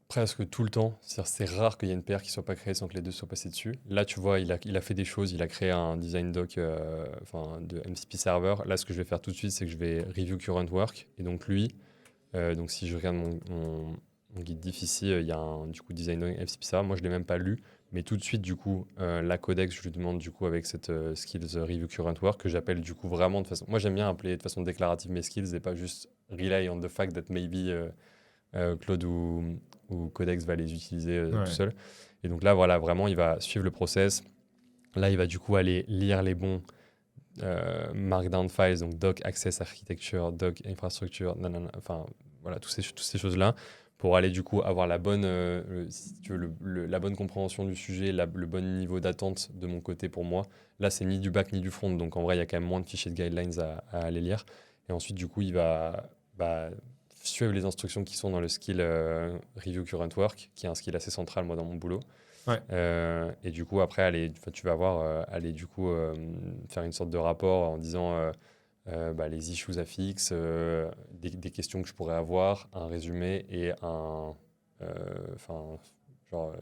presque tout le temps. C'est rare qu'il y ait une paire qui ne soit pas créée sans que les deux soient passés dessus. Là, tu vois, il a fait des choses. Il a créé un design doc de MCP server. Là, ce que je vais faire tout de suite, c'est que je vais review current work. Et donc, lui, Donc si je regarde mon guide diff ici, il y a du coup design FCPSA. Moi, je ne l'ai même pas lu, mais tout de suite, du coup, la codex, je lui demande du coup avec cette skills review current work que j'appelle du coup vraiment de façon. Moi, j'aime bien appeler de façon déclarative mes skills et pas juste rely on the fact that maybe Claude ou Codex va les utiliser tout seul. Et donc là, voilà, vraiment, il va suivre le process. Là, il va du coup aller lire les bons Markdown files, donc doc access architecture, doc infrastructure, enfin voilà, toutes ces choses-là, pour aller du coup avoir la bonne, si tu veux, la bonne compréhension du sujet, le bon niveau d'attente de mon côté pour moi. Là, c'est ni du back ni du front, donc en vrai, il y a quand même moins de fichiers de guidelines à aller lire. Et ensuite, du coup, il va suivre les instructions qui sont dans le skill Review Current Work, qui est un skill assez central, moi, dans mon boulot. Et du coup, après, tu vas avoir, aller du coup faire une sorte de rapport en disant les issues à fixe, des questions que je pourrais avoir, un résumé et genre,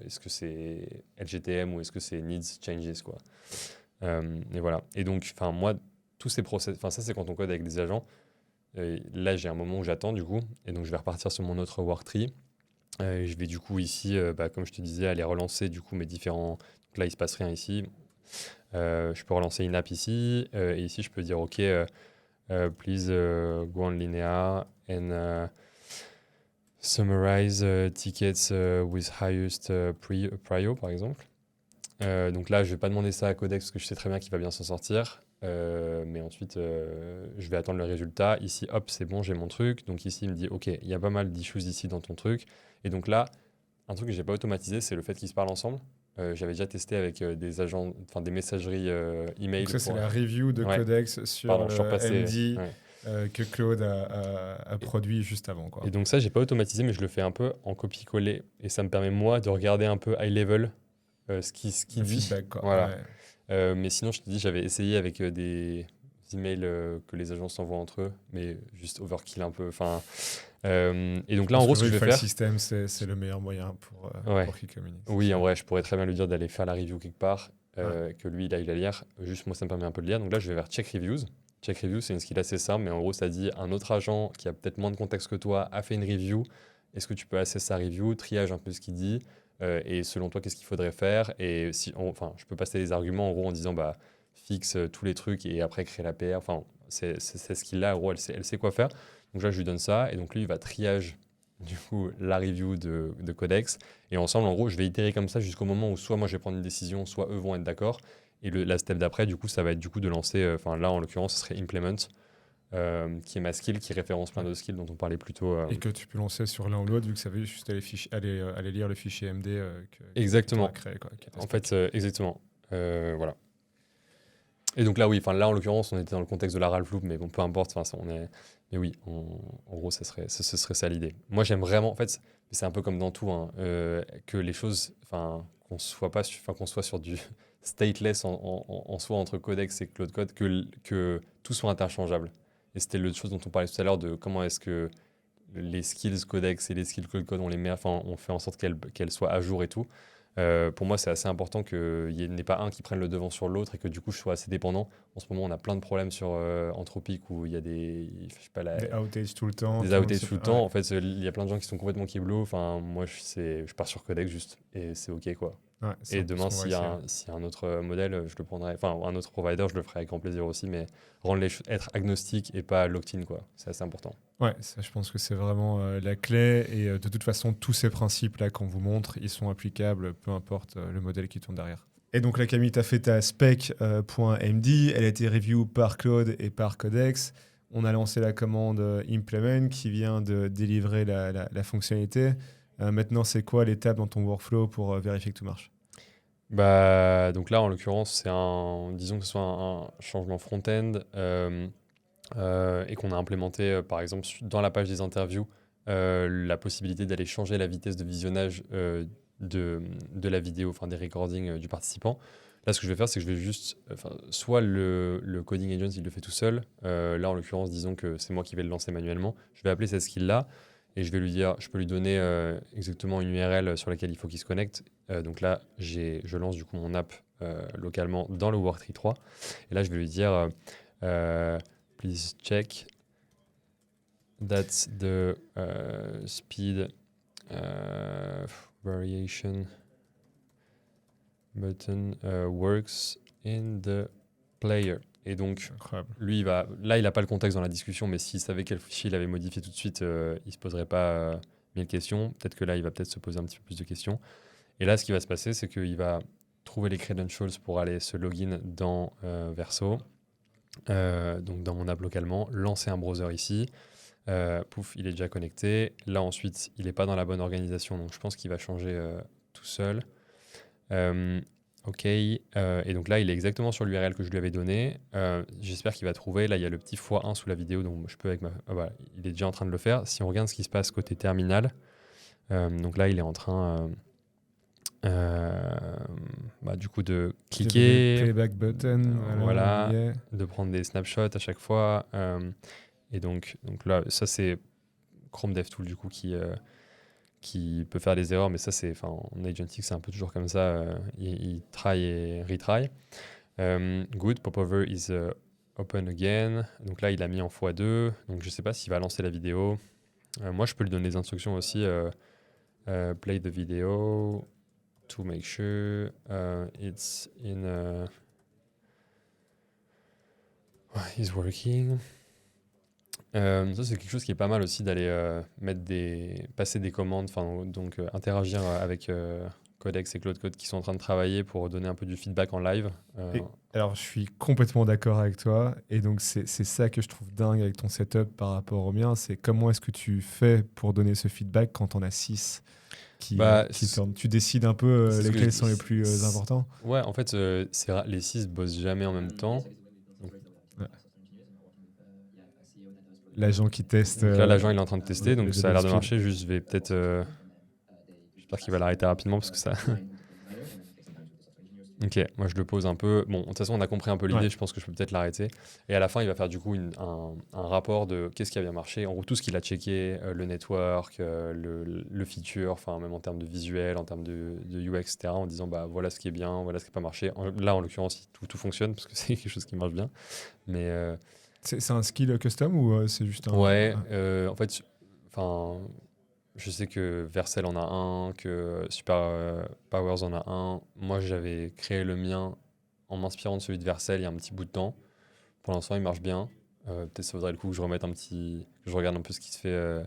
est-ce que c'est LGTM ou est-ce que c'est needs changes, quoi. Et voilà. Et donc, moi, tous ces process, ça, c'est quand on code avec des agents. Là, j'ai un moment où j'attends, du coup, et donc je vais repartir sur mon autre worktree. Je vais du coup ici, comme je te disais, aller relancer du coup mes différents. Donc là, il se passe rien ici. Je peux relancer une app ici, et ici, je peux dire OK, please go on Linea and summarize tickets with highest prio, par exemple. Donc là, je vais pas demander ça à Codex parce que je sais très bien qu'il va bien s'en sortir. Mais ensuite, je vais attendre le résultat. Ici, hop, c'est bon, j'ai mon truc. Donc ici, il me dit, OK, il y a pas mal d'issues ici dans ton truc. Et donc là, un truc que j'ai pas automatisé, c'est le fait qu'ils se parlent ensemble. J'avais déjà testé avec des agents, enfin des messageries email. Donc ça, c'est la review de Codex sur Pardon, je suis le repassé. MD que Claude a produit juste avant, quoi. Et donc ça, j'ai pas automatisé, mais je le fais un peu en copier-coller. Et ça me permet, moi, de regarder un peu high level ce qui Le dit. feedback, quoi. Voilà. Mais sinon, je te dis, j'avais essayé avec des emails que les agences s'envoient entre eux, mais juste overkill un peu. Et donc là, en gros, ce que je vais le faire. système, c'est le meilleur moyen pour qu'il communique. Oui, en vrai, je pourrais très bien lui dire d'aller faire la review quelque part, que lui, il aille la lire. Juste, moi, ça me permet un peu de lire. Donc là, je vais vers Check Reviews. Check Reviews, c'est une skill assez simple, mais en gros, ça dit un autre agent qui a peut-être moins de contexte que toi a fait une review. Est-ce que tu peux assess sa review, triage un peu ce qu'il dit, et selon toi, qu'est-ce qu'il faudrait faire? Et si, je peux passer des arguments en gros en disant fixe tous les trucs et après créer la PR. Enfin, c'est ce skill-là, en gros, elle sait quoi faire. Donc là, je lui donne ça, et donc lui, il va triage du coup la review de Codex. Et ensemble, en gros, je vais itérer comme ça jusqu'au moment où soit moi je vais prendre une décision, soit eux vont être d'accord. Et la step d'après, du coup, ça va être du coup de lancer, là en l'occurrence, ce serait Implement, qui est ma skill, qui référence plein d'autres skills dont on parlait plus tôt. Et que tu peux lancer sur l'un ou l'autre, vu que ça veut juste aller lire le fichier MD exactement. que tu as créé. Quoi, en fait, exactement. Voilà. Et donc là, oui, là en l'occurrence, on était dans le contexte de la Ralph Loop, mais bon, peu importe. Mais oui, en gros, ce serait ça l'idée. Moi, j'aime vraiment, en fait, c'est un peu comme dans tout, hein, que les choses, qu'on soit sur du stateless en soi entre Codex et Claude Code, que tout soit interchangeable. Et c'était l'autre chose dont on parlait tout à l'heure de comment est-ce que les skills Codex et les skills Claude Code, on les met, on fait en sorte qu'elles soient à jour et tout. Pour moi, c'est assez important qu'il n'y en ait pas un qui prenne le devant sur l'autre et que du coup, je sois assez dépendant. En ce moment, on a plein de problèmes sur Anthropic où il y a des outages tout le temps. Des outages tout le temps. En fait, il y a plein de gens qui sont complètement keblo. Enfin, moi, je pars sur Codex juste et c'est OK, quoi. Ouais, et demain, s'il y a un autre modèle, je le prendrai. Enfin, un autre provider, je le ferai avec grand plaisir aussi. Mais être agnostique et pas locked-in, quoi. C'est assez important. Ouais, ça, je pense que c'est vraiment la clé. Et de toute façon, tous ces principes-là qu'on vous montre, ils sont applicables, peu importe le modèle qui tourne derrière. Et donc, là, Camille, tu as fait ta spec.md. Elle a été review par Claude et par Codex. On a lancé la commande implement qui vient de délivrer la fonctionnalité. Maintenant, c'est quoi l'étape dans ton workflow pour vérifier que tout marche? Donc là, en l'occurrence, disons que ce soit un changement front-end et qu'on a implémenté, par exemple, dans la page des interviews, la possibilité d'aller changer la vitesse de visionnage de la vidéo, des recordings du participant. Là, ce que je vais faire, c'est que je vais juste... soit le coding agent, il le fait tout seul. Là, en l'occurrence, disons que c'est moi qui vais le lancer manuellement. Je vais appeler cette skill-là et je vais lui dire, je peux lui donner exactement une URL sur laquelle il faut qu'il se connecte. Donc là, je lance du coup mon app localement dans le Worktree 3. Et là, je vais lui dire, please check that the speed variation button works in the player. Et donc, Incroyable. lui, là, il n'a pas le contexte dans la discussion, mais s'il savait quel fichier il avait modifié tout de suite, il ne se poserait pas 1000 questions. Peut-être que là, il va peut-être se poser un petit peu plus de questions. Et là, ce qui va se passer, c'est qu'il va trouver les credentials pour aller se login dans Verso, donc dans mon app localement, lancer un browser ici. Pouf, il est déjà connecté. Là, ensuite, il n'est pas dans la bonne organisation, donc je pense qu'il va changer tout seul. OK. Et donc là, il est exactement sur l'URL que je lui avais donné. J'espère qu'il va trouver. Là, il y a le petit x1 sous la vidéo, donc je peux avec ma. Ah, voilà, il est déjà en train de le faire. Si on regarde ce qui se passe côté terminal, donc là, il est en train du coup de cliquer, Playback button, voilà, on y est. de prendre des snapshots à chaque fois. Et donc là, ça c'est Chrome DevTool du coup qui peut faire des erreurs, mais ça c'est, en Agentic c'est un peu toujours comme ça, il try et retry. Good, popover is open again. Donc là il a mis en x2, donc je sais pas s'il va lancer la vidéo. Moi je peux lui donner des instructions aussi, play the video to make sure it's in is working. Ça c'est quelque chose qui est pas mal aussi d'aller passer des commandes, donc interagir avec Codex et Claude Code qui sont en train de travailler pour donner un peu du feedback en live. Alors, je suis complètement d'accord avec toi. Et donc, c'est ça que je trouve dingue avec ton setup par rapport au mien. C'est comment est-ce que tu fais pour donner ce feedback quand on a 6 qui tournent. Tu décides un peu c'est ce que lesquels je sont dis. les plus importants. Ouais, en fait, les 6 bossent jamais en même temps. L'agent qui teste. Donc là, l'agent il est en train de tester, donc le ça a l'air de speed. marcher. Juste, je vais peut-être. J'espère qu'il va l'arrêter rapidement parce que ça. Ok, moi je le pose un peu. Bon, de toute façon, on a compris un peu l'idée, Ouais. je pense que je peux peut-être l'arrêter. Et à la fin, il va faire du coup un rapport de qu'est-ce qui a bien marché. En gros, tout ce qu'il a checké, le network, le feature, même en termes de visuel, en termes de UX, etc., en disant bah voilà ce qui est bien, voilà ce qui n'a pas marché. Là, en l'occurrence, tout fonctionne parce que c'est quelque chose qui marche bien. Mais C'est un skill custom ou c'est juste un. ouais, en fait, je sais que Vercel en a un, que Super Powers en a un. Moi, j'avais créé le mien en m'inspirant de celui de Vercel il y a un petit bout de temps. Pour l'instant, il marche bien. Peut-être ça vaudrait le coup que je remette que je regarde un peu ce qui se fait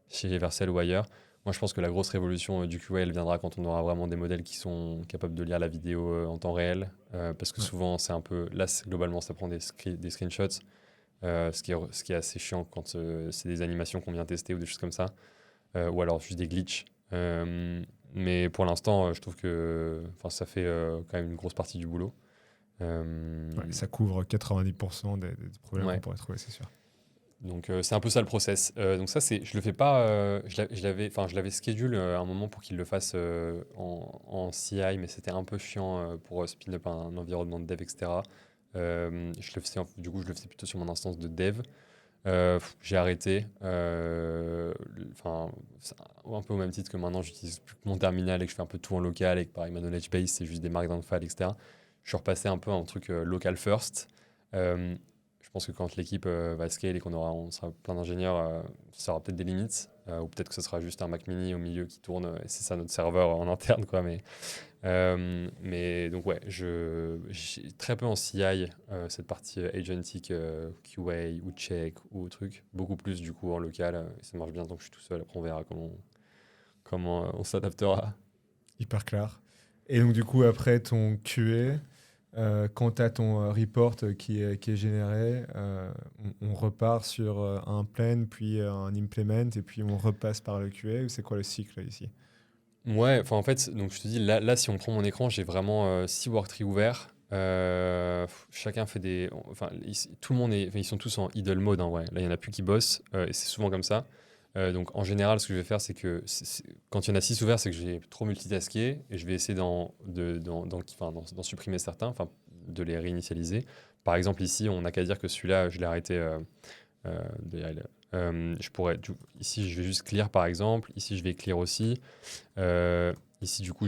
chez Vercel ou ailleurs. Moi, je pense que la grosse révolution du QA, elle viendra quand on aura vraiment des modèles qui sont capables de lire la vidéo en temps réel. Parce que souvent, c'est un peu. Là, globalement, ça prend des screenshots. Ce qui est assez chiant quand c'est des animations qu'on vient tester ou des choses comme ça. Ou alors juste des glitches. Mais pour l'instant, je trouve que ça fait quand même une grosse partie du boulot. Ça couvre 90% des problèmes Ouais. qu'on pourrait trouver, c'est sûr. Donc c'est un peu ça le process. Donc ça, je le fais pas. Je l'avais schedule un moment pour qu'il le fasse en CI, mais c'était un peu chiant pour spin up un environnement de dev, etc. Du coup, je le faisais plutôt sur mon instance de dev. J'ai arrêté. C'est un peu au même titre que maintenant, j'utilise plus que mon terminal et que je fais un peu tout en local et que pareil, ma knowledge base, c'est juste des markdown files, etc. Je suis repassé un peu à un truc local first. Je pense que quand l'équipe va scale et on sera plein d'ingénieurs, ça aura peut-être des limites. Ou peut-être que ce sera juste un Mac mini au milieu qui tourne et c'est ça notre serveur en interne, quoi. Mais donc ouais, j'ai très peu en CI cette partie agentic QA ou check ou truc, beaucoup plus du coup en local. Et ça marche bien tant que je suis tout seul. Après on verra comment on s'adaptera. Hyper clair. Et donc, du coup, après ton QA, quand tu as ton report qui est généré, on repart sur un plan, puis un implement, et puis on repasse par le QA, ou c'est quoi le cycle ici? Ouais, en fait, donc je te dis, là si on prend mon écran, j'ai vraiment 6 worktrees ouverts. Chacun fait tout le monde ils sont tous en idle mode, hein, ouais. Là, il n'y en a plus qui bossent, et c'est souvent comme ça. Donc en général, ce que je vais faire, c'est que quand il y en a 6 ouverts, c'est que j'ai trop multitaské et je vais essayer d'en supprimer certains, de les réinitialiser. Par exemple, ici, on n'a qu'à dire que celui-là, je l'ai arrêté. Ici, je vais juste clear par exemple. Ici, je vais clear aussi. Ici, du coup,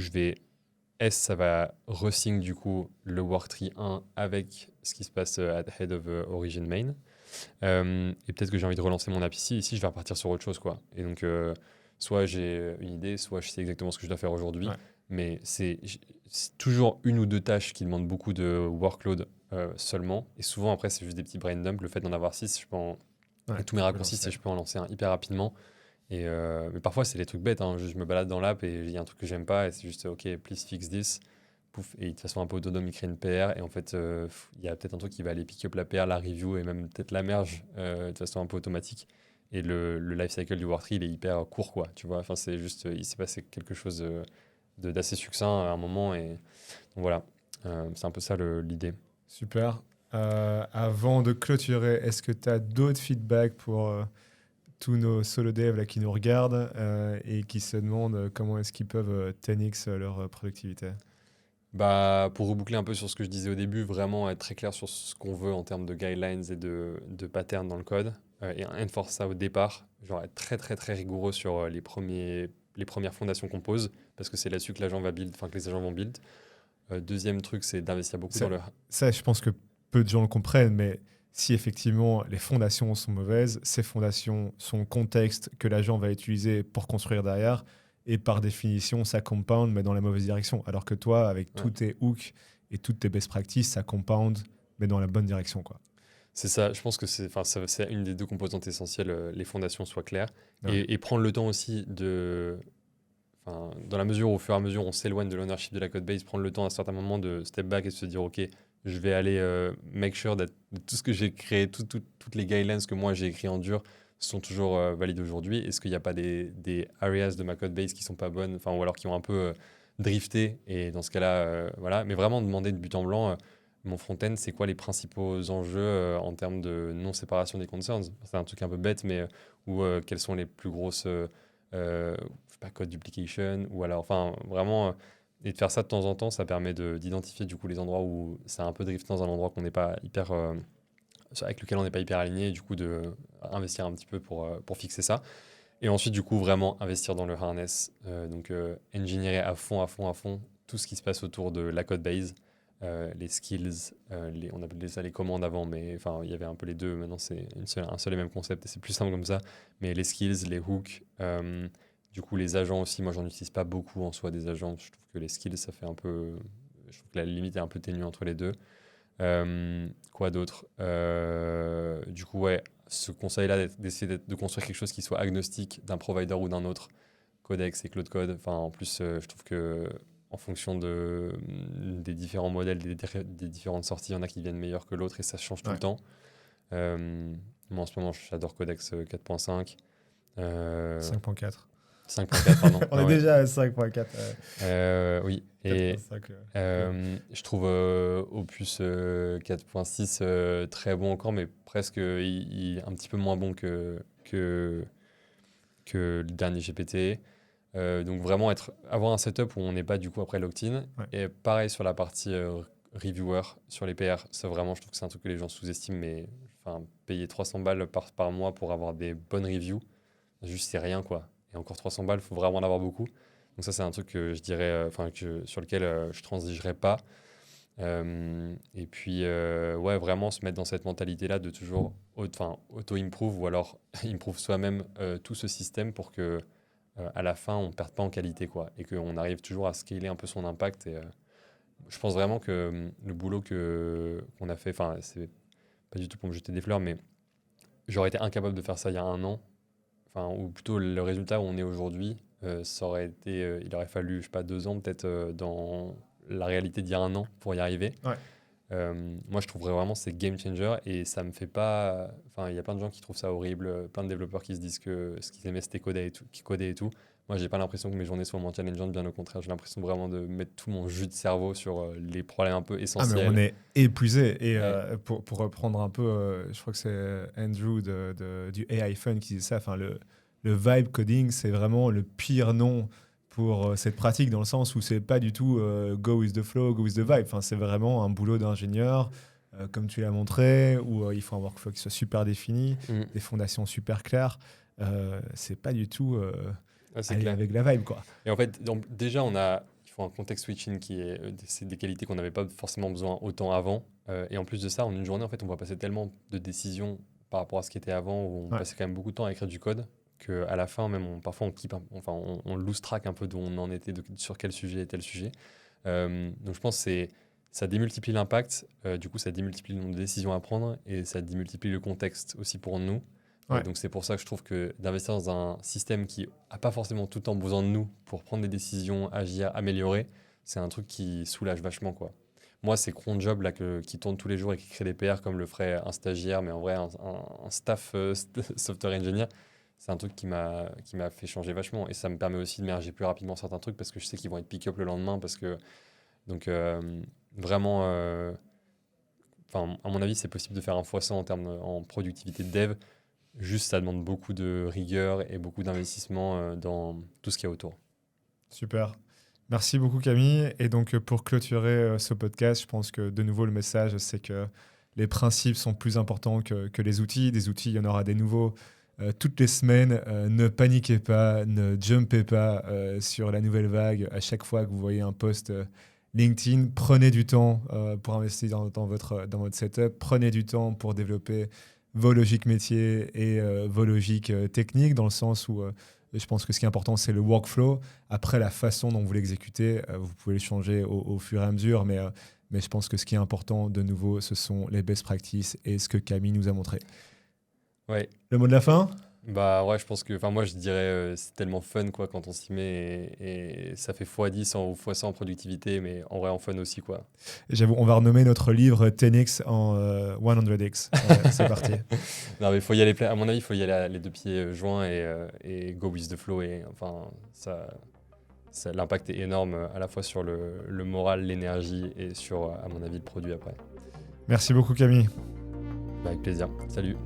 ça va resync du coup le worktree 1 avec ce qui se passe at head of origin main. Et peut-être que j'ai envie de relancer mon app ici je vais repartir sur autre chose, quoi. Et donc, soit j'ai une idée, soit je sais exactement ce que je dois faire aujourd'hui. Ouais. Mais c'est toujours une ou deux tâches qui demandent beaucoup de workload seulement. Et souvent, après, c'est juste des petits brain dumps. Le fait d'en avoir 6, et tous mes Tu peux raccourcis, lancer. je peux en lancer un hyper rapidement. Mais parfois, c'est des trucs bêtes, hein. Je me balade dans l'app et il y a un truc que j'aime pas et c'est juste, OK, please fix this. Pouf, et de toute façon, un peu autonome, il crée une PR. Et en fait, il y a peut-être un truc qui va aller pick up la PR, la review et même peut-être la merge de façon un peu automatique. Et le life cycle du Wordtree, il est hyper court, quoi. Tu vois, enfin, c'est juste, il s'est passé quelque chose d'assez succinct à un moment. Et donc voilà. C'est un peu ça l'idée. Super. Avant de clôturer, est-ce que tu as d'autres feedbacks pour tous nos solo devs là, qui nous regardent et qui se demandent comment est-ce qu'ils peuvent 10x leur productivité? Bah, pour reboucler un peu sur ce que je disais au début, vraiment être très clair sur ce qu'on veut en termes de guidelines et de patterns dans le code, et enforce ça au départ, genre être très très très rigoureux sur les premières fondations qu'on pose, parce que c'est là-dessus que l'agent va build, enfin que les agents vont build. Deuxième truc, c'est d'investir beaucoup Ça, dans le... ça, je pense que peu de gens le comprennent, mais si effectivement les fondations sont mauvaises, ces fondations sont le contexte que l'agent va utiliser pour construire derrière, et par définition, ça compound, mais dans la mauvaise direction. Alors que toi, avec tous Ouais. tes hooks et toutes tes best practices, ça compound, mais dans la bonne direction, quoi. C'est ça, je pense que c'est une des deux composantes essentielles, les fondations soient claires, Ouais. et prendre le temps aussi dans la mesure où au fur et à mesure on s'éloigne de l'ownership de la code base, prendre le temps à un certain moment de step back et de se dire ok, je vais aller make sure de tout ce que j'ai créé, toutes les guidelines que moi j'ai écrit en dur sont toujours valides aujourd'hui. Est-ce qu'il n'y a pas des areas de ma code base qui sont pas bonnes, enfin, ou alors qui ont un peu drifté, et dans ce cas-là, voilà. Mais vraiment demander de but en blanc, mon front-end, c'est quoi les principaux enjeux en termes de non-séparation des concerns? C'est un truc un peu bête, mais quelles sont les plus grosses je sais pas, code duplication, ou alors, enfin, vraiment, et de faire ça de temps en temps, ça permet d'identifier du coup les endroits où ça a un peu drifté dans un endroit qu'on n'est pas hyper, avec lequel on n'est pas hyper aligné, et du coup de investir un petit peu pour fixer ça. Et ensuite, du coup, vraiment investir dans le harness, donc engineerer à fond, à fond, à fond tout ce qui se passe autour de la code base, les skills, on appelait ça les commandes avant, mais enfin, il y avait un peu les deux. Maintenant, c'est un seul et même concept et c'est plus simple comme ça. Mais les skills, les hooks, du coup, les agents aussi, moi, j'en utilise pas beaucoup en soi des agents. Je trouve que les skills, ça fait un peu. Je trouve que la limite est un peu ténue entre les deux. Quoi d'autre? Du coup, ouais, ce conseil-là d'essayer de construire quelque chose qui soit agnostique d'un provider ou d'un autre, Codex et Cloud Code. Enfin, en plus, je trouve que en fonction des différents modèles, des différentes sorties, il y en a qui viennent meilleurs que l'autre et ça change tout Ouais. le temps. Moi, en ce moment, j'adore Codex 4.5. Euh, 5.4. 5.4, pardon. On Ah est ouais. déjà à 5.4. Oui, et 4.5. je trouve Opus 4.6 très bon encore, mais presque un petit peu moins bon que le dernier GPT. Donc vraiment avoir un setup où on n'est pas du coup après locked-in. Ouais. Et pareil sur la partie reviewer, sur les PR, ça vraiment, je trouve que c'est un truc que les gens sous-estiment, mais enfin, payer 300 balles par mois pour avoir des bonnes reviews, juste c'est rien, quoi. Et encore 300 balles, il faut vraiment en avoir beaucoup. Donc ça, c'est un truc que je dirais, sur lequel je transigerai pas. Et puis, ouais, vraiment se mettre dans cette mentalité-là de toujours auto-improve, ou alors improve soi-même tout ce système pour que à la fin, on ne perde pas en qualité, quoi, et qu'on arrive toujours à scaler un peu son impact. Et je pense vraiment que le boulot qu'on a fait, enfin, c'est pas du tout pour me jeter des fleurs, mais j'aurais été incapable de faire ça il y a un an, enfin, ou plutôt le résultat où on est aujourd'hui, ça aurait été, il aurait fallu, je sais pas, 2 ans peut-être dans la réalité d'il y a un an pour y arriver. Ouais. Moi, je trouverais vraiment c'est game changer et ça me fait pas. Enfin, il y a plein de gens qui trouvent ça horrible, plein de développeurs qui se disent que ce qu'ils aimaient c'était coder et tout, qui codaient et tout. Moi, j'ai pas l'impression que mes journées soient moins challengeantes, bien au contraire. J'ai l'impression vraiment de mettre tout mon jus de cerveau sur les problèmes un peu Ah, mais on essentiels. est épuisé. Et Ouais. pour reprendre un peu, je crois que c'est Andrew du AI Fund qui dit ça. Enfin, le vibe coding, c'est vraiment le pire nom pour cette pratique, dans le sens où c'est pas du tout go with the flow, go with the vibe. Enfin, c'est vraiment un boulot d'ingénieur, comme tu l'as montré, où il faut un workflow qui soit super défini, Mm. des fondations super claires. C'est pas du tout Ouais, c'est aller clair. avec la vibe, quoi. Et en fait, déjà, il faut un context switching qui est, c'est des qualités qu'on n'avait pas forcément besoin autant avant. Et en plus de ça, en une journée, en fait, on va passer tellement de décisions par rapport à ce qui était avant, où on Ouais. passait quand même beaucoup de temps à écrire du code, qu'à la fin, même, parfois, on lose track un peu d'où on en était, sur quel sujet était le sujet. Donc, je pense que ça démultiplie l'impact, du coup, ça démultiplie le nombre de décisions à prendre et ça démultiplie le contexte aussi pour nous. Ouais. Donc, c'est pour ça que je trouve que d'investir dans un système qui n'a pas forcément tout le temps besoin de nous pour prendre des décisions, agir, améliorer, c'est un truc qui soulage vachement, quoi. Moi, c'est cron job là, qui tourne tous les jours et qui crée des PR comme le ferait un stagiaire, mais en vrai, un staff software engineer, c'est un truc qui m'a fait changer vachement. Et ça me permet aussi de merger plus rapidement certains trucs parce que je sais qu'ils vont être pick-up le lendemain. Donc, vraiment, à mon avis, c'est possible de faire un x100 en productivité de dev. Juste, ça demande beaucoup de rigueur et beaucoup d'investissement dans tout ce qu'il y a autour. Super. Merci beaucoup Camille. Et donc pour clôturer ce podcast, je pense que de nouveau le message c'est que les principes sont plus importants que les outils. Des outils, il y en aura des nouveaux toutes les semaines. Ne paniquez pas, ne jumpez pas sur la nouvelle vague. À chaque fois que vous voyez un post LinkedIn, prenez du temps pour investir dans votre setup. Prenez du temps pour développer vos logiques métiers et vos logiques techniques, dans le sens où je pense que ce qui est important, c'est le workflow. Après, la façon dont vous l'exécutez, vous pouvez le changer au fur et à mesure, mais je pense que ce qui est important, de nouveau, ce sont les best practices et ce que Camille nous a montré. Ouais. Le mot de la fin ? Bah ouais, je pense que, moi je dirais, c'est tellement fun quoi quand on s'y met et ça fait x10 ou x100 en productivité, mais en vrai en fun aussi quoi. J'avoue, on va renommer notre livre 10x en 100x. C'est parti. Non mais faut y aller, à mon avis, il faut y aller les deux pieds joints et go with the flow et enfin l'impact est énorme à la fois sur le moral, l'énergie et sur, à mon avis, le produit après. Merci beaucoup Camille. Bah, avec plaisir. Salut.